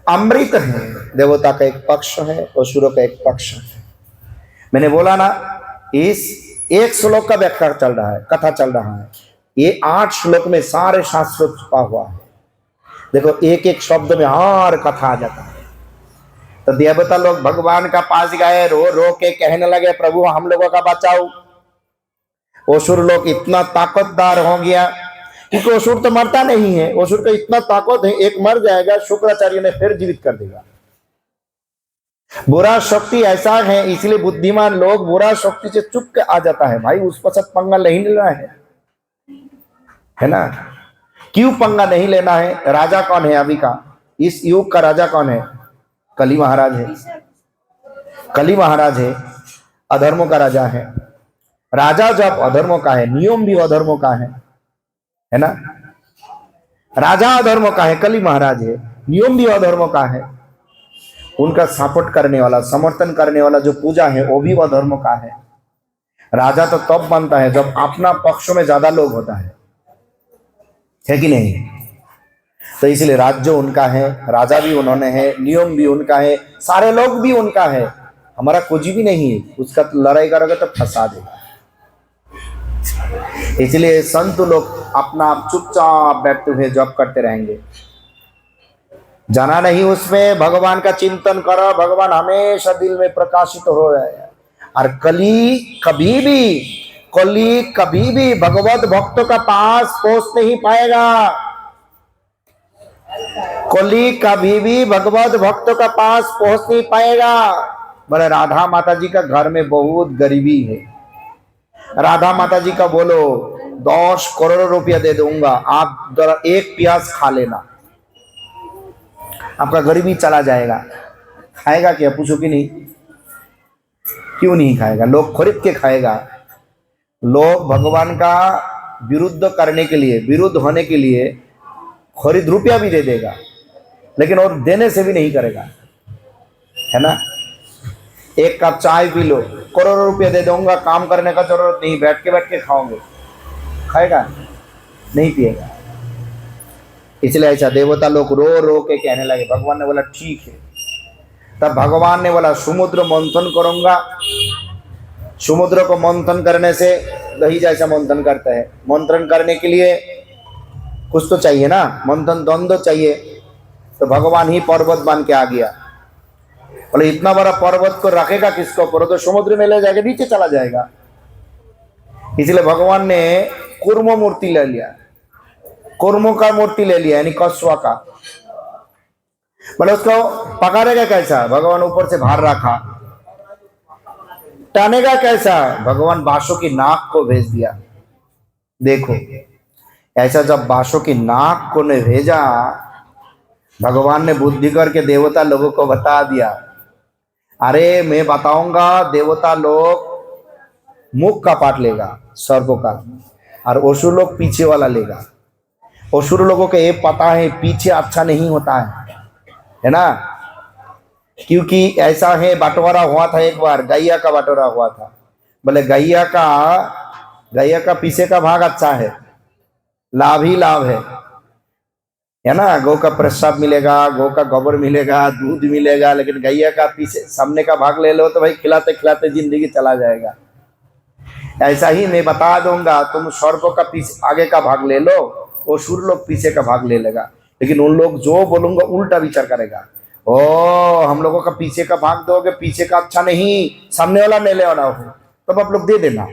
अमृत है, देवता का एक पक्ष है, असुरों का एक पक्ष है। मैंने बोला ना, इस एक श्लोक का व्याख्या चल रहा है, कथा चल रहा है। ये 8 श्लोक में सारे शास्त्र छुपा हुआ है। देखो एक एक शब्द में हर कथा आ जाता है। तो देवता लोग भगवान का पास गए, रो रो के कहने लगे प्रभु हम लोगों का बचाओ। असुर लोग इतना ताकतदार हो गया, क्योंकि असुर तो मरता नहीं है, असुर का इतना ताकत है, एक मर जाएगा शुक्राचार्य ने फिर जीवित कर देगा। बुरा शक्ति ऐसा है, इसलिए बुद्धिमान लोग बुरा शक्ति से चुप के आ जाता है, भाई उस पर सब पंगा नहीं लेना है ना। क्यों पंगा नहीं लेना है? राजा कौन है अभी का, इस युग का राजा कौन है? कली महाराज है। कली महाराज है, अधर्मों का राजा है। राजा जब अधर्मों का है, नियम भी अधर्मों का है ना। राजा अधर्मों का है, कली महाराज है, नियम भी अधर्मों का है। उनका सपोर्ट करने वाला, समर्थन करने वाला जो पूजा है वो भी अधर्मों का है। राजा तो तब बनता है जब अपना पक्ष में ज्यादा लोग होता है कि नहीं। तो इसलिए राज्य उनका है, राजा भी उन्होंने है, नियम भी उनका है, सारे लोग भी उनका है, हमारा कुछ भी नहीं है। उसका लड़ाई करोगे तो फंसा देगा। इसलिए संत लोग अपना चुपचाप बैठते हुए जॉब करते रहेंगे, जाना नहीं उसमें, भगवान का चिंतन करो, भगवान हमेशा दिल में प्रकाशित हो रहे हैं। और कली कभी भी भगवत भक्तों का पास पहुंच नहीं पाएगा। कली कभी भी भगवत भक्तों का पास पहुंच नहीं पाएगा। बोले राधा माता जी का घर में बहुत गरीबी है, राधा माता जी का बोलो 10 करोड़ रुपया दे दूंगा, आप जरा एक प्याज खा लेना, आपका गरीबी चला जाएगा। खाएगा क्या? पूछो कि नहीं, क्यों नहीं खाएगा? लोग खरीद के खाएगा। लोग भगवान का विरुद्ध करने के लिए, विरुद्ध होने के लिए खरीद रुपया भी दे देगा, लेकिन और देने से भी नहीं करेगा, है ना। एक कप चाय पी लो, करोड़ों रुपया दे दूंगा, काम करने का जरूरत नहीं, बैठ के खाओगे, खाएगा? नहीं पिएगा। इसलिए ऐसा देवता लोग रो रो के कहने लगे। भगवान ने बोला ठीक है। तब भगवान ने बोला समुद्र मंथन करूंगा। समुद्र को मंथन करने से दही जैसा मंथन करता है, मंथन करने के लिए कुछ तो चाहिए ना, मंथन द्वंद्व चाहिए। तो भगवान ही पर्वत बन के आ गया। बोले इतना बड़ा पर्वत को रखेगा किसको ऊपर? तो समुद्र में ले जाके नीचे चला जाएगा। इसलिए भगवान ने कूर्म मूर्ति ले लिया, कूर्मों का मूर्ति ले लिया, यानी कछुआ का। बोले उसको पकड़ेगा कैसा? भगवान ऊपर से भार रखा। टानेगा कैसा? भगवान बांसों की नाक को भेज दिया। देखो ऐसा जब बांसों की नाक को ने भेजा, भगवान ने बुद्धि करके देवता लोगों को बता दिया, अरे मैं बताऊंगा, देवता लोग मुख का पाठ लेगा सर्प का, और असुर लोग पीछे वाला लेगा। असुर लोगों को ये पता है पीछे अच्छा नहीं होता है ना, क्योंकि ऐसा है बंटवारा हुआ था एक बार, गैया का बंटवारा हुआ था। बोले गैया का पीछे का भाग अच्छा है, लाभ ही लाभ है ना। गौ का प्रसाद मिलेगा, गौ का गोबर मिलेगा, दूध मिलेगा, लेकिन गैया का पीछे सामने का भाग ले लो तो भाई खिलाते खिलाते जिंदगी चला जाएगा। ऐसा ही मैं बता दूंगा, तुम सर्प का पीछे आगे का भाग ले लो, असुर लोग पीछे का भाग ले लेगा, लेकिन उन लोग जो बोलूंगा उल्टा विचार करेगा। ओ हम लोगों का पीछे का भाग दोगे, पीछे का अच्छा नहीं, सामने वाला मेले वाला हो, तब आप लोग दे देना।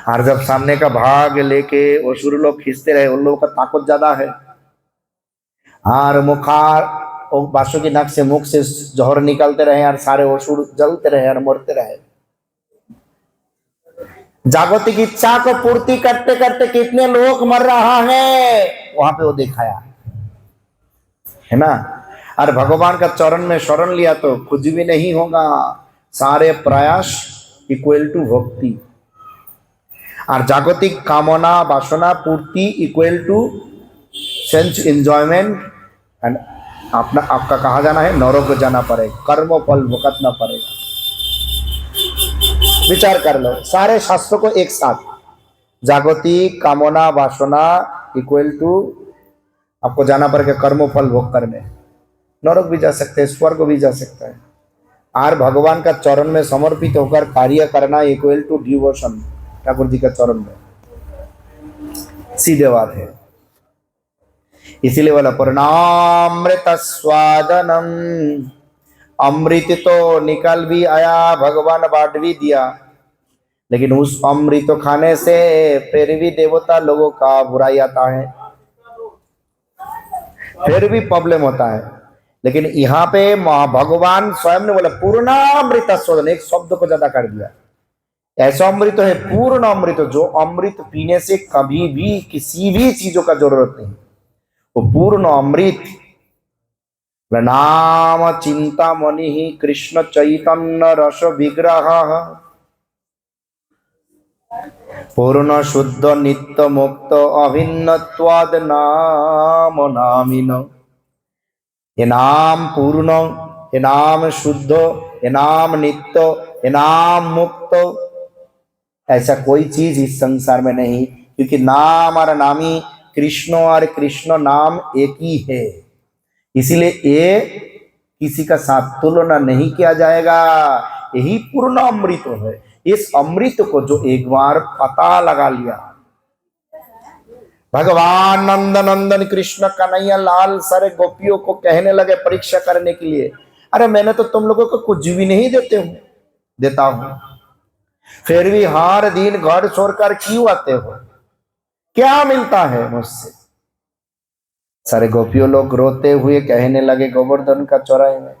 और जब सामने का भाग लेके असुर लोग खींचते रहे, उन लोगों का ताकत ज्यादा है। और मुखार और बांसुरी की नाक से मुख से जहर निकलते रहे और सारे असुर जलते रहे और मरते रहे। जागतिक इच्छा को पूर्ति करते करते कितने लोग मर रहा है, वहां पे वो दिखाया है ना। और भगवान का चरण में शरण लिया तो कुछ भी नहीं होगा, सारे प्रयास इक्वल टू भक्ति। और जागतिक कामना वासना पूर्ति equal to sense enjoyment, and आपका कहा जाना है नरक जाना पड़ेगा, कर्म फल भुगतना पड़ेगा। विचार कर लो सारे शास्त्रों को एक साथ, जागतिक कामना वासना इक्वल टू आपको जाना पड़ेगा कर्म फल भोग करने, नरक भी जा सकते हैं, स्वर्ग भी जा सकता है। और भगवान का चरण में समर्पित होकर कार्य करना equal to devotion, Thakur ji का चरण में, सीधे बात है। इसीलिए बोला पूर्णामृत स्वादनम, अमृत तो निकल भी आया, भगवान बांट भी दिया, लेकिन उस अमृत तो खाने से फिर भी देवता लोगों का बुराई आता है, फिर भी प्रॉब्लम होता है। लेकिन यहाँ पे भगवान स्वयं ने बोला पूर्णामृत स्वदन, एक शब्द को ज्यादा कर दिया। ऐसा अमृत है पूर्ण अमृत, जो अमृत पीने से कभी भी किसी भी चीजों का जरूरत नहीं, वो पूर्ण अमृत। नाम चिंता मणि ही कृष्ण चैतन्य रस विग्रह, पूर्ण शुद्ध नित्य मुक्त अभिन्नत्वाद नाम नामिन। ये नाम पूर्ण, ये नाम शुद्ध, ये नाम नित्य, ये नाम मुक्त, ऐसा कोई चीज इस संसार में नहीं, क्योंकि नाम और नामी कृष्ण और कृष्ण नाम एक ही है। इसीलिए ये किसी का साथ तुलना नहीं किया जाएगा, यही पूर्ण अमृत है। इस अमृत को जो एक बार पता लगा लिया, भगवान नंद नंदन कृष्ण कन्हैया लाल सारे गोपियों को कहने लगे परीक्षा करने के लिए, अरे मैंने तो तुम लोगों को कुछ भी नहीं देता हूं, फिर भी हर दिन घर छोड़कर क्यों आते हो, क्या मिलता है मुझसे? सारे गोपियों लोग रोते हुए कहने लगे गोवर्धन का चौराहे में,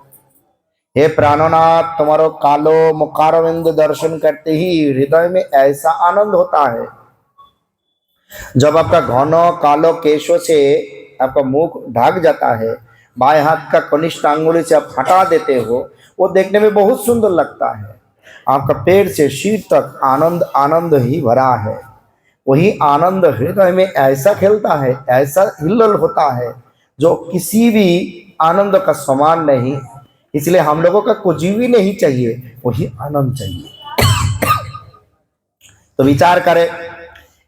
हे प्राणनाथ, तुम्हारो कालो मुखारविंद दर्शन करते ही हृदय में ऐसा आनंद होता है, जब आपका घनो कालो केशों से आपका मुख ढक जाता है, बाएं हाथ का कनिष्ठ अंगुली से आप हटा देते हो, वो देखने में बहुत सुंदर लगता है। आपका पैर से शीर तक आनंद आनंद ही भरा है, वही आनंद हृदय में ऐसा खेलता है, ऐसा हिल्लोल होता है, जो किसी भी आनंद का समान नहीं। इसलिए हम लोगों का कुछ भी नहीं चाहिए, वही आनंद चाहिए। तो विचार करें,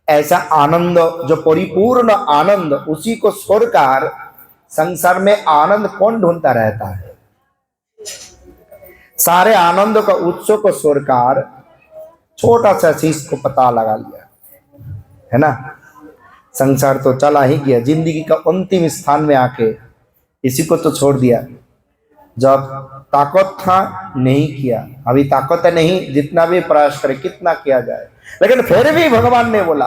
ऐसा आनंद जो परिपूर्ण आनंद, उसी को छोड़कर संसार में आनंद कौन ढूंढता रहता है? सारे आनंद का उत्सव को छोड़कर छोटा सा चीज को पता लगा लिया है ना, संसार तो चला ही गया, जिंदगी का अंतिम स्थान में आके इसी को तो छोड़ दिया। जब ताकत था नहीं किया, अभी ताकत है नहीं, जितना भी प्रयास करे कितना किया जाए, लेकिन फिर भी भगवान ने बोला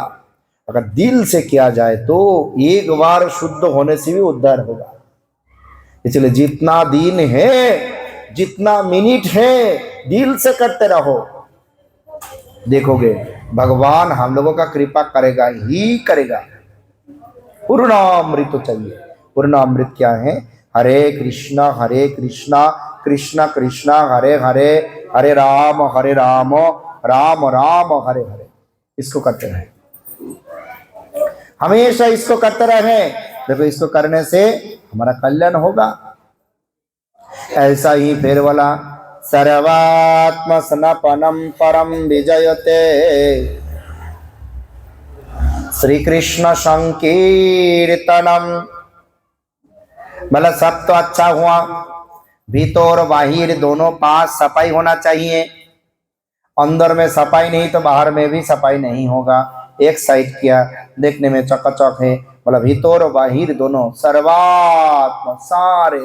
अगर दिल से किया जाए तो एक बार शुद्ध होने से भी उद्धार होगा। इसलिए जितना दिन है, जितना मिनट है, दिल से करते रहो, देखोगे भगवान हम लोगों का कृपा करेगा ही करेगा। पूर्ण अमृत चाहिए। पूर्ण अमृत क्या है? हरे कृष्णा कृष्णा कृष्णा हरे हरे, हरे राम राम राम हरे हरे। इसको करते रहे, हमेशा इसको करते रहे। देखो इसको करने से हमारा कल्याण होगा। ऐसा ही फिर वाला सर्वात्म स्नपनम परम विजयते, श्री कृष्ण संकीर्तनम। मतलब सब तो अच्छा हुआ, भीतर और बाहर दोनों पास सफाई होना चाहिए। अंदर में सफाई नहीं तो बाहर में भी सफाई नहीं होगा। एक साइड किया, देखने में चकाचक है, मतलब भीतर और बाहर दोनों सर्वात्म, सारे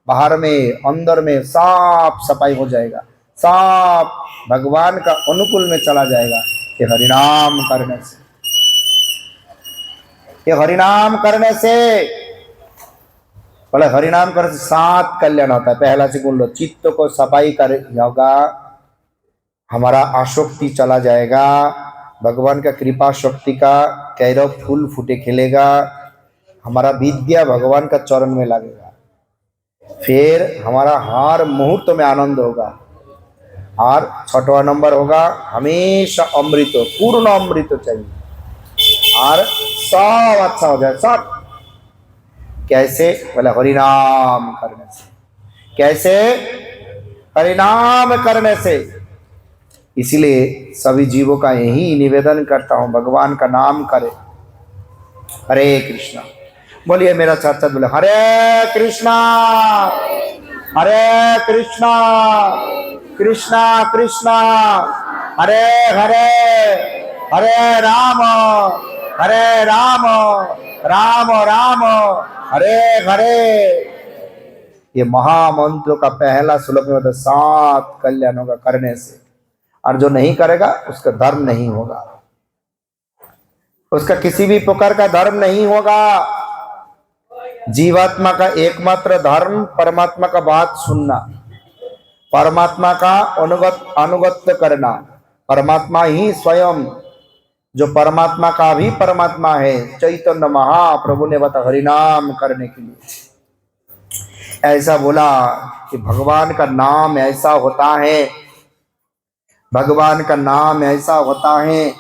बाहर में अंदर में साफ सफाई हो जाएगा, साफ भगवान का अनुकूल में चला जाएगा। ये हरिनाम करने से, ये हरिनाम करने से, बोले हरिनाम करने से 7 कल्याण होता है। पहला से बोल लो, चित्त को सफाई कर होगा, हमारा आसक्ति चला जाएगा, भगवान का कृपा शक्ति का कैरव फूल फूटे खिलेगा, हमारा विद्या भगवान का चरण में लगेगा, फिर हमारा हर मुहूर्त में आनंद होगा। और 6वां नंबर होगा हमेशा अमृत, पूर्ण अमृत चाहिए, और सब अच्छा हो जाए सब। कैसे? बोले हरिनाम करने से। कैसे? हरिनाम करने से। इसीलिए सभी जीवों का यही निवेदन करता हूं, भगवान का नाम करे। हरे कृष्णा बोलिए मेरा साथ साथ बोले, हरे कृष्णा कृष्णा कृष्णा हरे हरे, हरे राम राम राम हरे हरे। ये महामंत्र का पहला श्लोक में होता 7 कल्याणों का करने से, और जो नहीं करेगा उसका धर्म नहीं होगा, उसका किसी भी प्रकार का धर्म नहीं होगा। जीवात्मा का एकमात्र धर्म परमात्मा का बात सुनना, परमात्मा का अनुगत्य करना। परमात्मा ही स्वयं, जो परमात्मा का भी परमात्मा है, चैतन्य महाप्रभु ने बता हरिनाम करने के लिए ऐसा बोला कि भगवान का नाम ऐसा होता है, भगवान का नाम ऐसा होता है।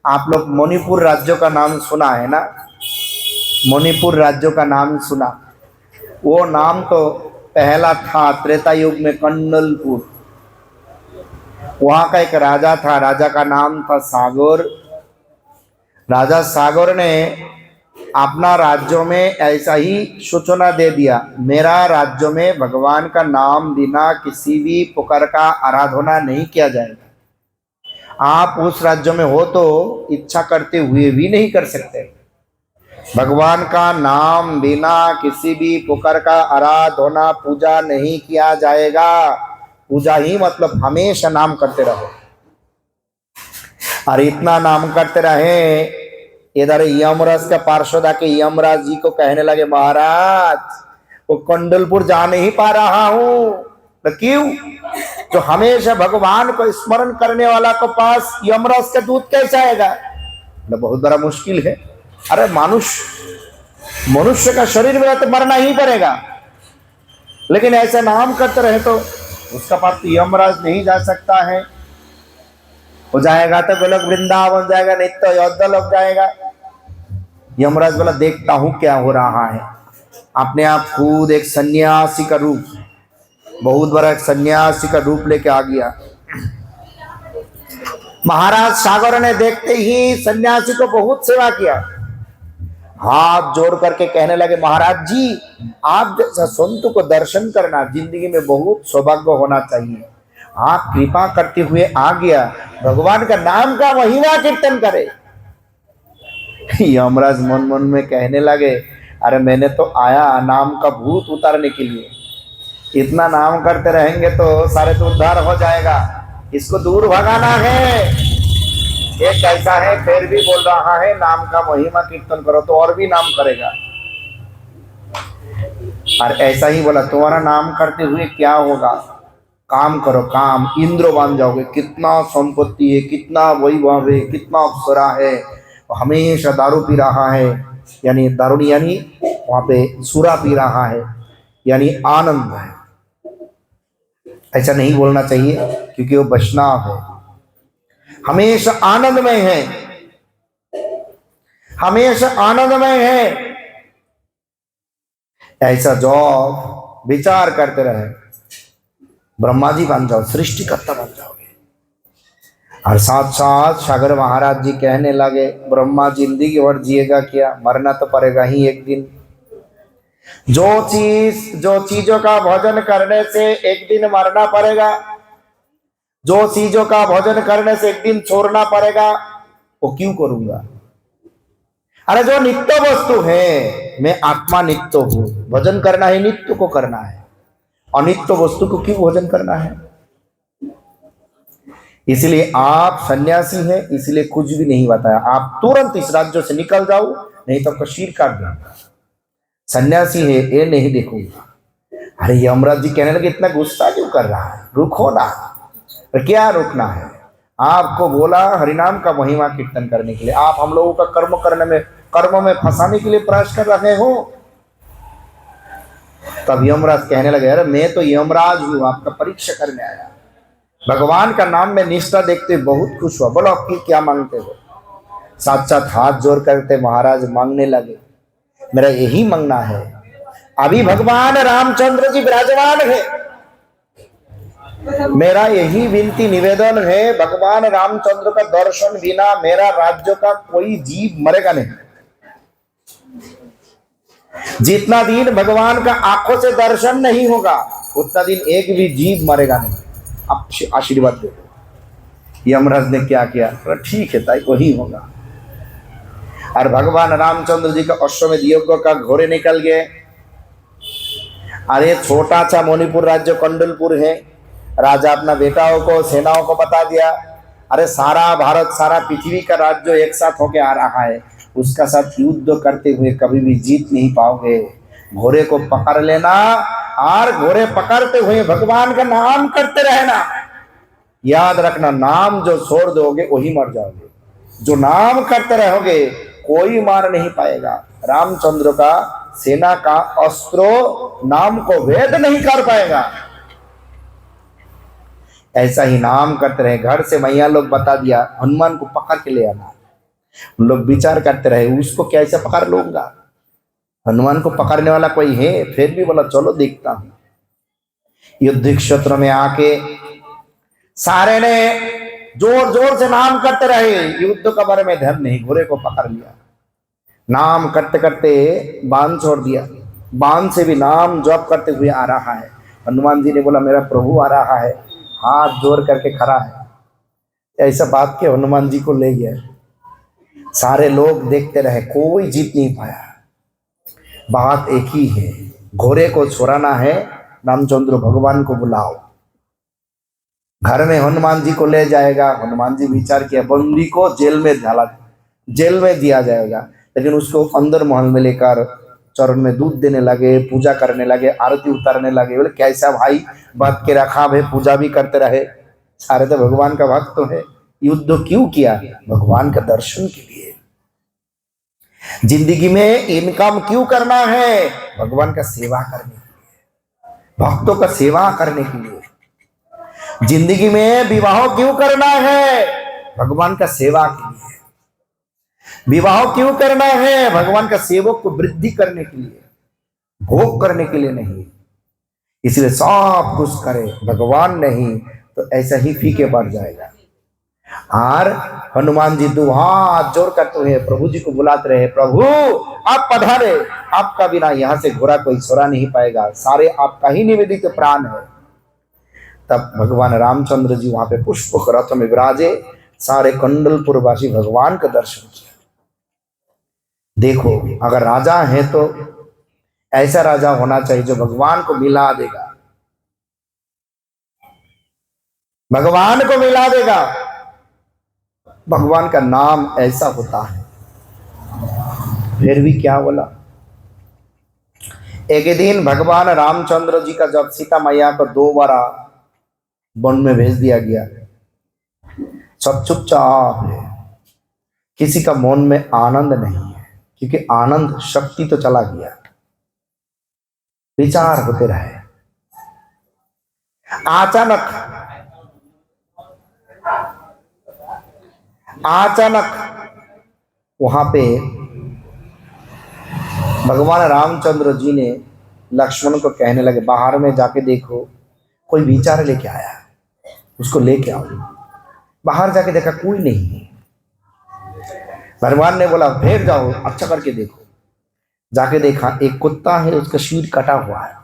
आप लोग मणिपुर राज्यों का नाम सुना है ना, मणिपुर राज्यों का नाम सुना। वो नाम तो पहला था त्रेता युग में कंडलपुर। वहां का एक राजा था, राजा का नाम था सागर। राजा सागर ने अपना राज्यों में ऐसा ही सूचना दे दिया, मेरा राज्यों में भगवान का नाम बिना किसी भी प्रकार का आराधना नहीं किया जाएगा। आप उस राज्य में हो तो इच्छा करते हुए भी नहीं कर सकते। भगवान का नाम बिना किसी भी प्रकार का आराधना पूजा नहीं किया जाएगा। पूजा ही मतलब हमेशा नाम करते रहो, और इतना नाम करते रहे। इधर यमराज का पार्षद आके यमराज जी को कहने लगे, महाराज वो कंडलपुर जा नहीं पा रहा हूं। तो क्यों? तो हमेशा भगवान को स्मरण करने वाला के पास यमराज का दूत कैसे आएगा? तो बहुत बड़ा मुश्किल है। अरे मनुष्य का शरीर में तो मरना ही पड़ेगा, लेकिन ऐसे नाम करते रहे तो उसका पास तो यमराज नहीं जा सकता है। हो जाएगा तो गोलक वृंदावन जाएगा, नहीं तो अयोध्या लग जाएगा। यमराज बोला, देखता हूं क्या हो रहा है। अपने आप खुद एक सन्यासी का रूप, बहुत बड़ा एक सन्यासी का रूप लेके आ गया। महाराज सागर ने देखते ही सन्यासी को बहुत सेवा किया, हाथ जोड़ करके कहने लगे, महाराज जी आप जैसा संत को दर्शन करना जिंदगी में बहुत सौभाग्य होना चाहिए। आप कृपा करते हुए आ गया, भगवान का नाम का महिमा कीर्तन करे। यमराज मन मन में कहने लगे, अरे मैंने तो आया नाम का भूत उतारने के लिए, इतना नाम करते रहेंगे तो सारे तो उद्धार हो जाएगा, इसको दूर भगाना है। एक ऐसा है फिर भी बोल रहा है नाम का महिमा कीर्तन करो, तो और भी नाम करेगा। और ऐसा ही बोला, तुम्हारा नाम करते हुए क्या होगा? काम करो काम, इंद्र बन जाओगे। कितना संपत्ति है, कितना वैभव है, कितना अप्सरा है, हमेशा दारू पी रहा है, यानी दारू यानी वहां पे सूरा पी रहा है, यानी आनंद है। ऐसा नहीं बोलना चाहिए क्योंकि वो वैष्णव है, हमेशा आनंद में है, हमेशा आनंद में है। ऐसा जो विचार करते रहे, ब्रह्मा जी बन जाओ, सृष्टिकर्ता बन जाओगे। और साथ साथ सागर महाराज जी कहने लगे, ब्रह्मा जिंदगी भर जिएगा क्या, मरना तो पड़ेगा ही एक दिन। जो चीजों का भोजन करने से एक दिन मरना पड़ेगा, जो चीजों का भोजन करने से एक दिन छोड़ना पड़ेगा, वो क्यों करूंगा? अरे जो नित्य वस्तु है, मैं आत्मा नित्य हूं, भोजन करना है नित्य को करना है, अनित्य वस्तु को क्यों भोजन करना है? इसलिए आप सन्यासी हैं, इसलिए कुछ भी नहीं बताया। आप तुरंत इस राज्य से निकल जाओ, नहीं तो आपका सिर काट दूंगा। सन्यासी है ये नहीं देखूंगा। अरे यमराज जी कहने लगे, इतना गुस्सा क्यों कर रहा है, रुको ना। और क्या रुकना है? आपको बोला हरिनाम का महिमा कीर्तन करने के लिए, आप हम लोगों का कर्म में फंसाने के लिए प्रयास कर रहे हो। तब यमराज कहने लगे, अरे मैं तो यमराज हूं, आपका परीक्षा करने आया। भगवान का नाम में निष्ठा देखते बहुत खुश हुआ। बोलो फिर क्या मांगते हो? साथ साथ हाथ जोड़ करते महाराज मांगने लगे, मेरा यही मांगना है। अभी भगवान रामचंद्र जी विराजमान है, मेरा यही विनती निवेदन है, भगवान रामचंद्र का दर्शन बिना मेरा राज्य का कोई जीव मरेगा नहीं। जितना दिन भगवान का आंखों से दर्शन नहीं होगा, उतना दिन एक भी जीव मरेगा नहीं। आप आशीर्वाद दो। यमराज ने क्या किया? ठीक है ताई, वही होगा। और भगवान रामचंद्र जी का अश्वमेध यज्ञ का घोड़े निकल गए। अरे छोटा सा मणिपुर राज्य कंडलपुर है, राजा अपना बेटाओं को सेनाओं को बता दिया, अरे सारा भारत सारा पृथ्वी का राज्य एक साथ होके आ रहा है, उसका साथ युद्ध करते हुए कभी भी जीत नहीं पाओगे। घोड़े को पकड़ लेना और घोड़े पकड़ते हुए भगवान का नाम करते रहना। याद रखना, नाम जो छोड़ दोगे वही मर जाओगे, जो नाम करते रहोगे कोई मार नहीं पाएगा। रामचंद्र का सेना का अस्त्रो नाम को वेद नहीं कर पाएगा। ऐसा ही नाम करते रहे। घर से मैया लोग बता दिया हनुमान को पकड़ के ले आना, उन लोग विचार करते रहे उसको कैसे पकड़ लूंगा, हनुमान को पकड़ने वाला कोई है? फिर भी बोला चलो देखता हूं। युद्ध क्षेत्र में आके सारे ने जोर जोर से नाम करते रहे, युद्ध का बारे में ध्यान नहीं, घोड़े को पकड़ लिया। नाम करते करते बाण छोड़ दिया, बाण से भी नाम जप करते हुए आ रहा है। हनुमान जी ने बोला मेरा प्रभु आ रहा है, हाथ जोड़ करके खड़ा है। ऐसा बात के हनुमान जी को ले गया। सारे लोग देखते रहे, कोई जीत नहीं पाया। बात एक ही है, घोड़े को छोड़ाना है, रामचंद्र भगवान को बुलाओ। घर में हनुमान जी को ले जाएगा। हनुमान जी विचार किया बंदी को जेल में दिया जाएगा, लेकिन उसको अंदर महल में लेकर चरण में दूध देने लगे, पूजा करने लगे, आरती उतारने लगे। बोले कैसा भाई बात के रखा है, पूजा भी करते रहे, सारे तो भगवान का भक्त तो है। युद्ध क्यों किया? भगवान का दर्शन के लिए। जिंदगी में इनकम क्यों करना है? भगवान का सेवा करने के लिए, भक्तों का सेवा करने के लिए। जिंदगी में विवाह क्यों करना है? भगवान का सेवा के लिए। विवाह क्यों करना है? भगवान का सेवक को वृद्धि करने के लिए, भोग करने के लिए नहीं। इसलिए सब कुछ करे, भगवान नहीं तो ऐसा ही फीके पड़ जाएगा। और हनुमान जी दो हाथ जोड़ करते हुए प्रभु जी को बुलाते रहे, प्रभु आप पधारे, आपका बिना यहाँ से घोड़ा कोई छोड़ा नहीं पाएगा, सारे आपका ही निवेदित प्राण है। तब भगवान रामचंद्र जी वहां पे पुष्प रथ में विराजे, सारे कंडलपुरवासी भगवान का दर्शन किया। देखो अगर राजा है तो ऐसा राजा होना चाहिए जो भगवान को मिला देगा, भगवान को मिला देगा। भगवान का नाम ऐसा होता है। फिर भी क्या बोला, एक दिन भगवान रामचंद्र जी का जब सीता मैया को 2 बार वन में भेज दिया गया, सब चुपचाप है, किसी का मन में आनंद नहीं है, क्योंकि आनंद शक्ति तो चला गया। विचार होते रहे। अचानक वहां पे भगवान रामचंद्र जी ने लक्ष्मण को कहने लगे बाहर में जाके देखो, कोई विचार लेके आया, उसको लेके आओ। बाहर जाके देखा कोई नहीं है। भगवान ने बोला फिर जाओ, अच्छा करके देखो। जाके देखा एक कुत्ता है, उसका शीर कटा हुआ है।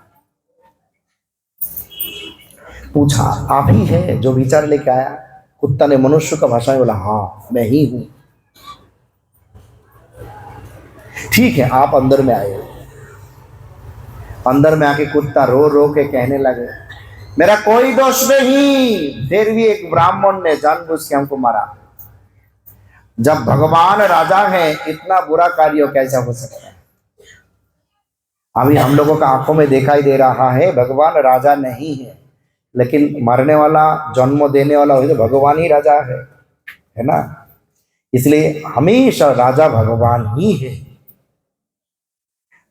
पूछा आप ही है जो विचार लेके आया? कुत्ता ने मनुष्य का भाषा में बोला हाँ मैं ही हूं। ठीक है आप अंदर में आए। अंदर में आके कुत्ता रो रो के कहने लगे मेरा कोई दोष नहीं। फिर भी एक ब्राह्मण ने जानबूझ के हमको मारा। जब भगवान राजा है इतना बुरा कार्य कैसा हो सकता है? अभी हम लोगों का आंखों में दिखाई दे रहा है भगवान राजा नहीं है, लेकिन मरने वाला जन्म देने वाला हो तो भगवान ही राजा है ना। इसलिए हमेशा राजा भगवान ही है,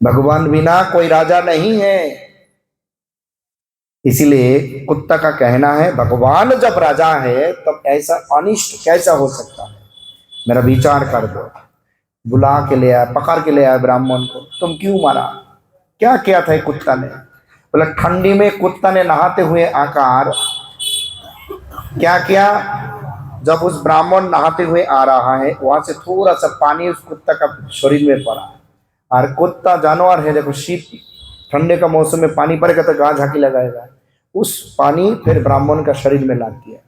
भगवान बिना कोई राजा नहीं है। इसलिए कुत्ता का कहना है भगवान जब राजा है तब ऐसा अनिष्ट कैसा हो सकता है? मेरा विचार कर दो। बुला के ले आया, पकड़ के ले आया ब्राह्मण को। तुम क्यों मारा? क्या किया था कुत्ता ने? बोला ठंडी में कुत्ता ने नहाते हुए आकर क्या किया, जब उस ब्राह्मण नहाते हुए आ रहा है वहां से थोड़ा सा पानी उस कुत्ता का शरीर में पड़ा। और कुत्ता जानवर है, देखो शीत ठंडे का मौसम में पानी पड़ेगा तो गां झांकी लगाएगा। उस पानी फिर ब्राह्मण का शरीर में लाग दिया।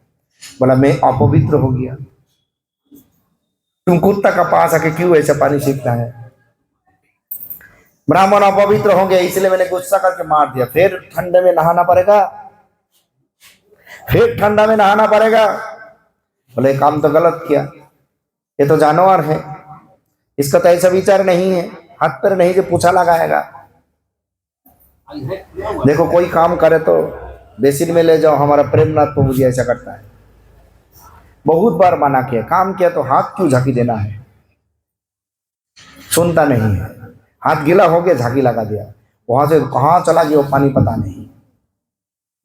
बोला मैं अपवित्र हो गया। तुम कुत्ता का पास आके क्यों ऐसा पानी सीखता है? ब्राह्मण अपवित्र होंगे इसलिए मैंने गुस्सा करके मार दिया, फिर ठंडे में नहाना पड़ेगा, फिर ठंडा में नहाना पड़ेगा। बोले काम तो गलत किया, ये तो जानवर है, इसका तो ऐसा विचार नहीं है, हाथ पर नहीं जो पूछा लगाएगा। देखो कोई काम करे तो बेसिन में ले जाओ, हमारा प्रेमनाथ प्रभु जी ऐसा करता है, बहुत बार मना किया, काम किया तो हाथ क्यों झांकी देना है, सुनता नहीं है। हाथ गीला हो गया झांकी लगा दिया, वहां से कहां चला गया वो पानी पता नहीं,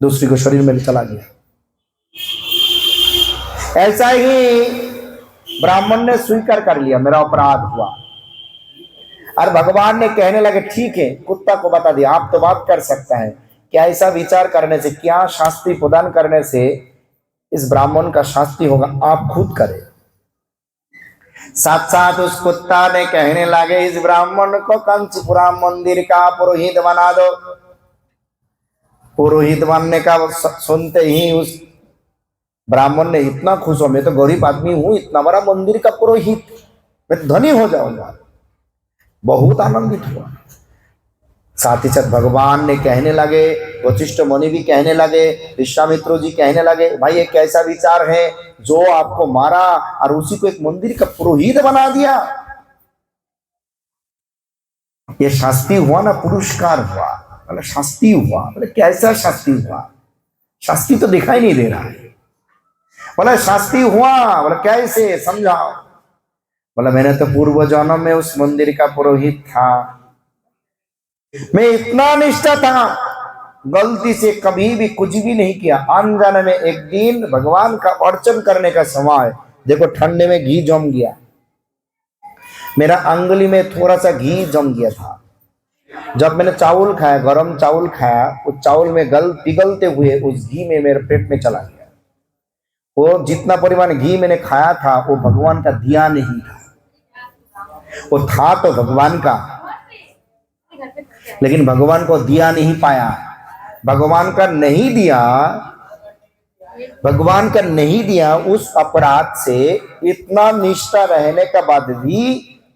दूसरी को शरीर में चला गया। ऐसा ही ब्राह्मण ने स्वीकार कर लिया मेरा अपराध हुआ, और भगवान ने कहने लगे ठीक है, कुत्ता को बता दिया आप तो बात कर सकता है, क्या ऐसा विचार करने से, क्या शास्त्री प्रदान करने से इस ब्राह्मण का शास्त्री होगा, आप खुद करें। साथ साथ उस कुत्ता ने कहने लगे इस ब्राह्मण को कंचपुरा मंदिर का पुरोहित बना दो। पुरोहित बनने का सुनते ही उस ब्राह्मण ने इतना खुश हो, मैं तो गरीब आदमी हूं, इतना बड़ा मंदिर का पुरोहित, मैं तो धनी हो जाऊंगा, बहुत आनंदित हुआ। साथ ही साथ भगवान ने कहने लगे, वशिष्ठ मुनि भी कहने लगे, विश्वामित्र जी कहने लगे भाई ये कैसा विचार है जो आपको मारा और उसी को एक मंदिर का पुरोहित बना दिया। ये शास्त्री हुआ ना, पुरस्कार हुआ, मतलब शास्त्री हुआ, मतलब कैसा शास्त्री हुआ, शास्त्री तो दिखाई नहीं दे रहा है, बोला शास्त्री हुआ, बोला कैसे समझाओ। बोला मैंने तो पूर्व जन्म में उस मंदिर का पुरोहित था, मैं इतना निष्ठा था, गलती से कभी भी कुछ भी नहीं किया। अनजाने में एक दिन भगवान का अर्चन करने का समय, देखो ठंडे में घी जम गया, मेरा अंगुली में थोड़ा सा घी जम गया था। जब मैंने चावल खाया, गरम चावल खाया, उस चावल में पिघलते हुए उस घी में मेरे पेट में चला गया। वो जितना परिमाण घी मैंने खाया था वो भगवान का दिया नहीं था, वो था तो भगवान का, लेकिन भगवान को दिया नहीं पाया। भगवान का नहीं दिया, भगवान का नहीं दिया, उस अपराध से इतना निष्ठा रहने के बाद भी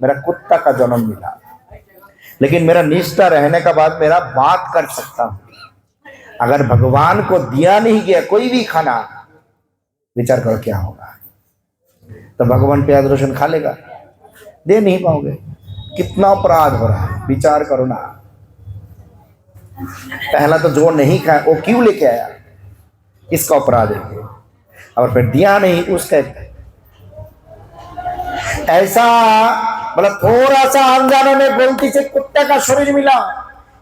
मेरा कुत्ता का जन्म मिला। लेकिन मेरा निष्ठा रहने के बाद मेरा बात कर सकता हूं। अगर भगवान को दिया नहीं गया कोई भी खाना, विचार करो क्या होगा। तो भगवान प्याज रोशन खा लेगा, दे नहीं पाओगे, कितना अपराध हो रहा है, विचार करो ना। पहला तो जो नहीं खाया वो क्यों लेके आया, इसका अपराध है, और फिर दिया नहीं उसका। ऐसा मतलब थोड़ा सा अनजाने में गलती से कुत्ते का शरीर मिला,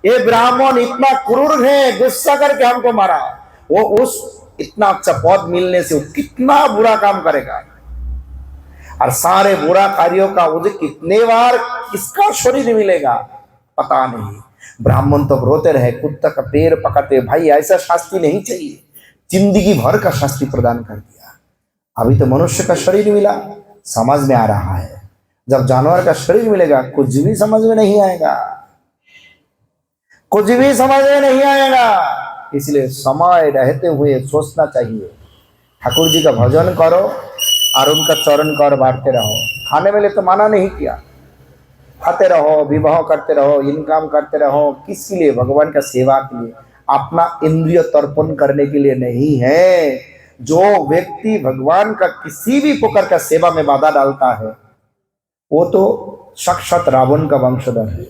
ये ब्राह्मण इतना क्रूर है, गुस्सा करके हमको मारा। वो उस इतना अच्छा पद मिलने से वो कितना बुरा काम करेगा, और सारे बुरा कार्यों का मुझे कितने बार किसका शरीर मिलेगा पता नहीं। ब्राह्मण तो रोते रहे, कुत्ता का पैर पकड़ते, भाई ऐसा शास्त्री नहीं चाहिए, जिंदगी भर का शास्त्री प्रदान कर दिया। अभी तो मनुष्य का शरीर मिला, समझ में आ रहा है, जब जानवर का शरीर मिलेगा कुछ भी समझ में नहीं आएगा, कुछ भी समझ में नहीं आएगा। इसलिए समय रहते हुए सोचना चाहिए, ठाकुर जी का भजन करो और उनका चरण कर बांटते रहो। खाने में तो माना नहीं किया, खाते रहो, विवाह करते रहो, इनकम करते रहो, किसके लिए, भगवान का सेवा के लिए, अपना इंद्रिय तर्पण करने के लिए नहीं है। जो व्यक्ति भगवान का किसी भी प्रकार का सेवा में बाधा डालता है वो तो साक्षात रावण का वंशधर है,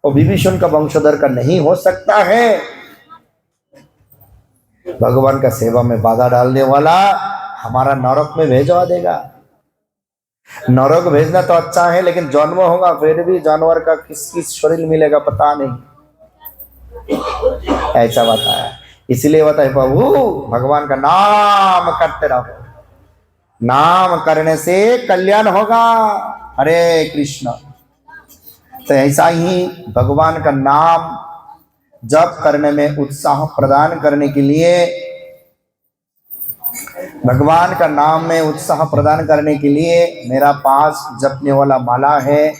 और विभीषण का वंशधर का नहीं हो सकता है। भगवान का सेवा में बाधा डालने वाला हमारा नरक में भेजवा देगा। नरक भेजना तो अच्छा है, लेकिन जन्म होगा फिर भी जानवर का किस किस शरीर मिलेगा पता नहीं, ऐसा बताया। इसलिए बताए प्रभु भगवान का नाम करते रहो, नाम करने से कल्याण होगा। हरे कृष्ण। तो ऐसा ही भगवान का नाम जप करने में उत्साह प्रदान करने के लिए, भगवान का नाम में उत्साह प्रदान करने के लिए मेरा पास जपने वाला माला है।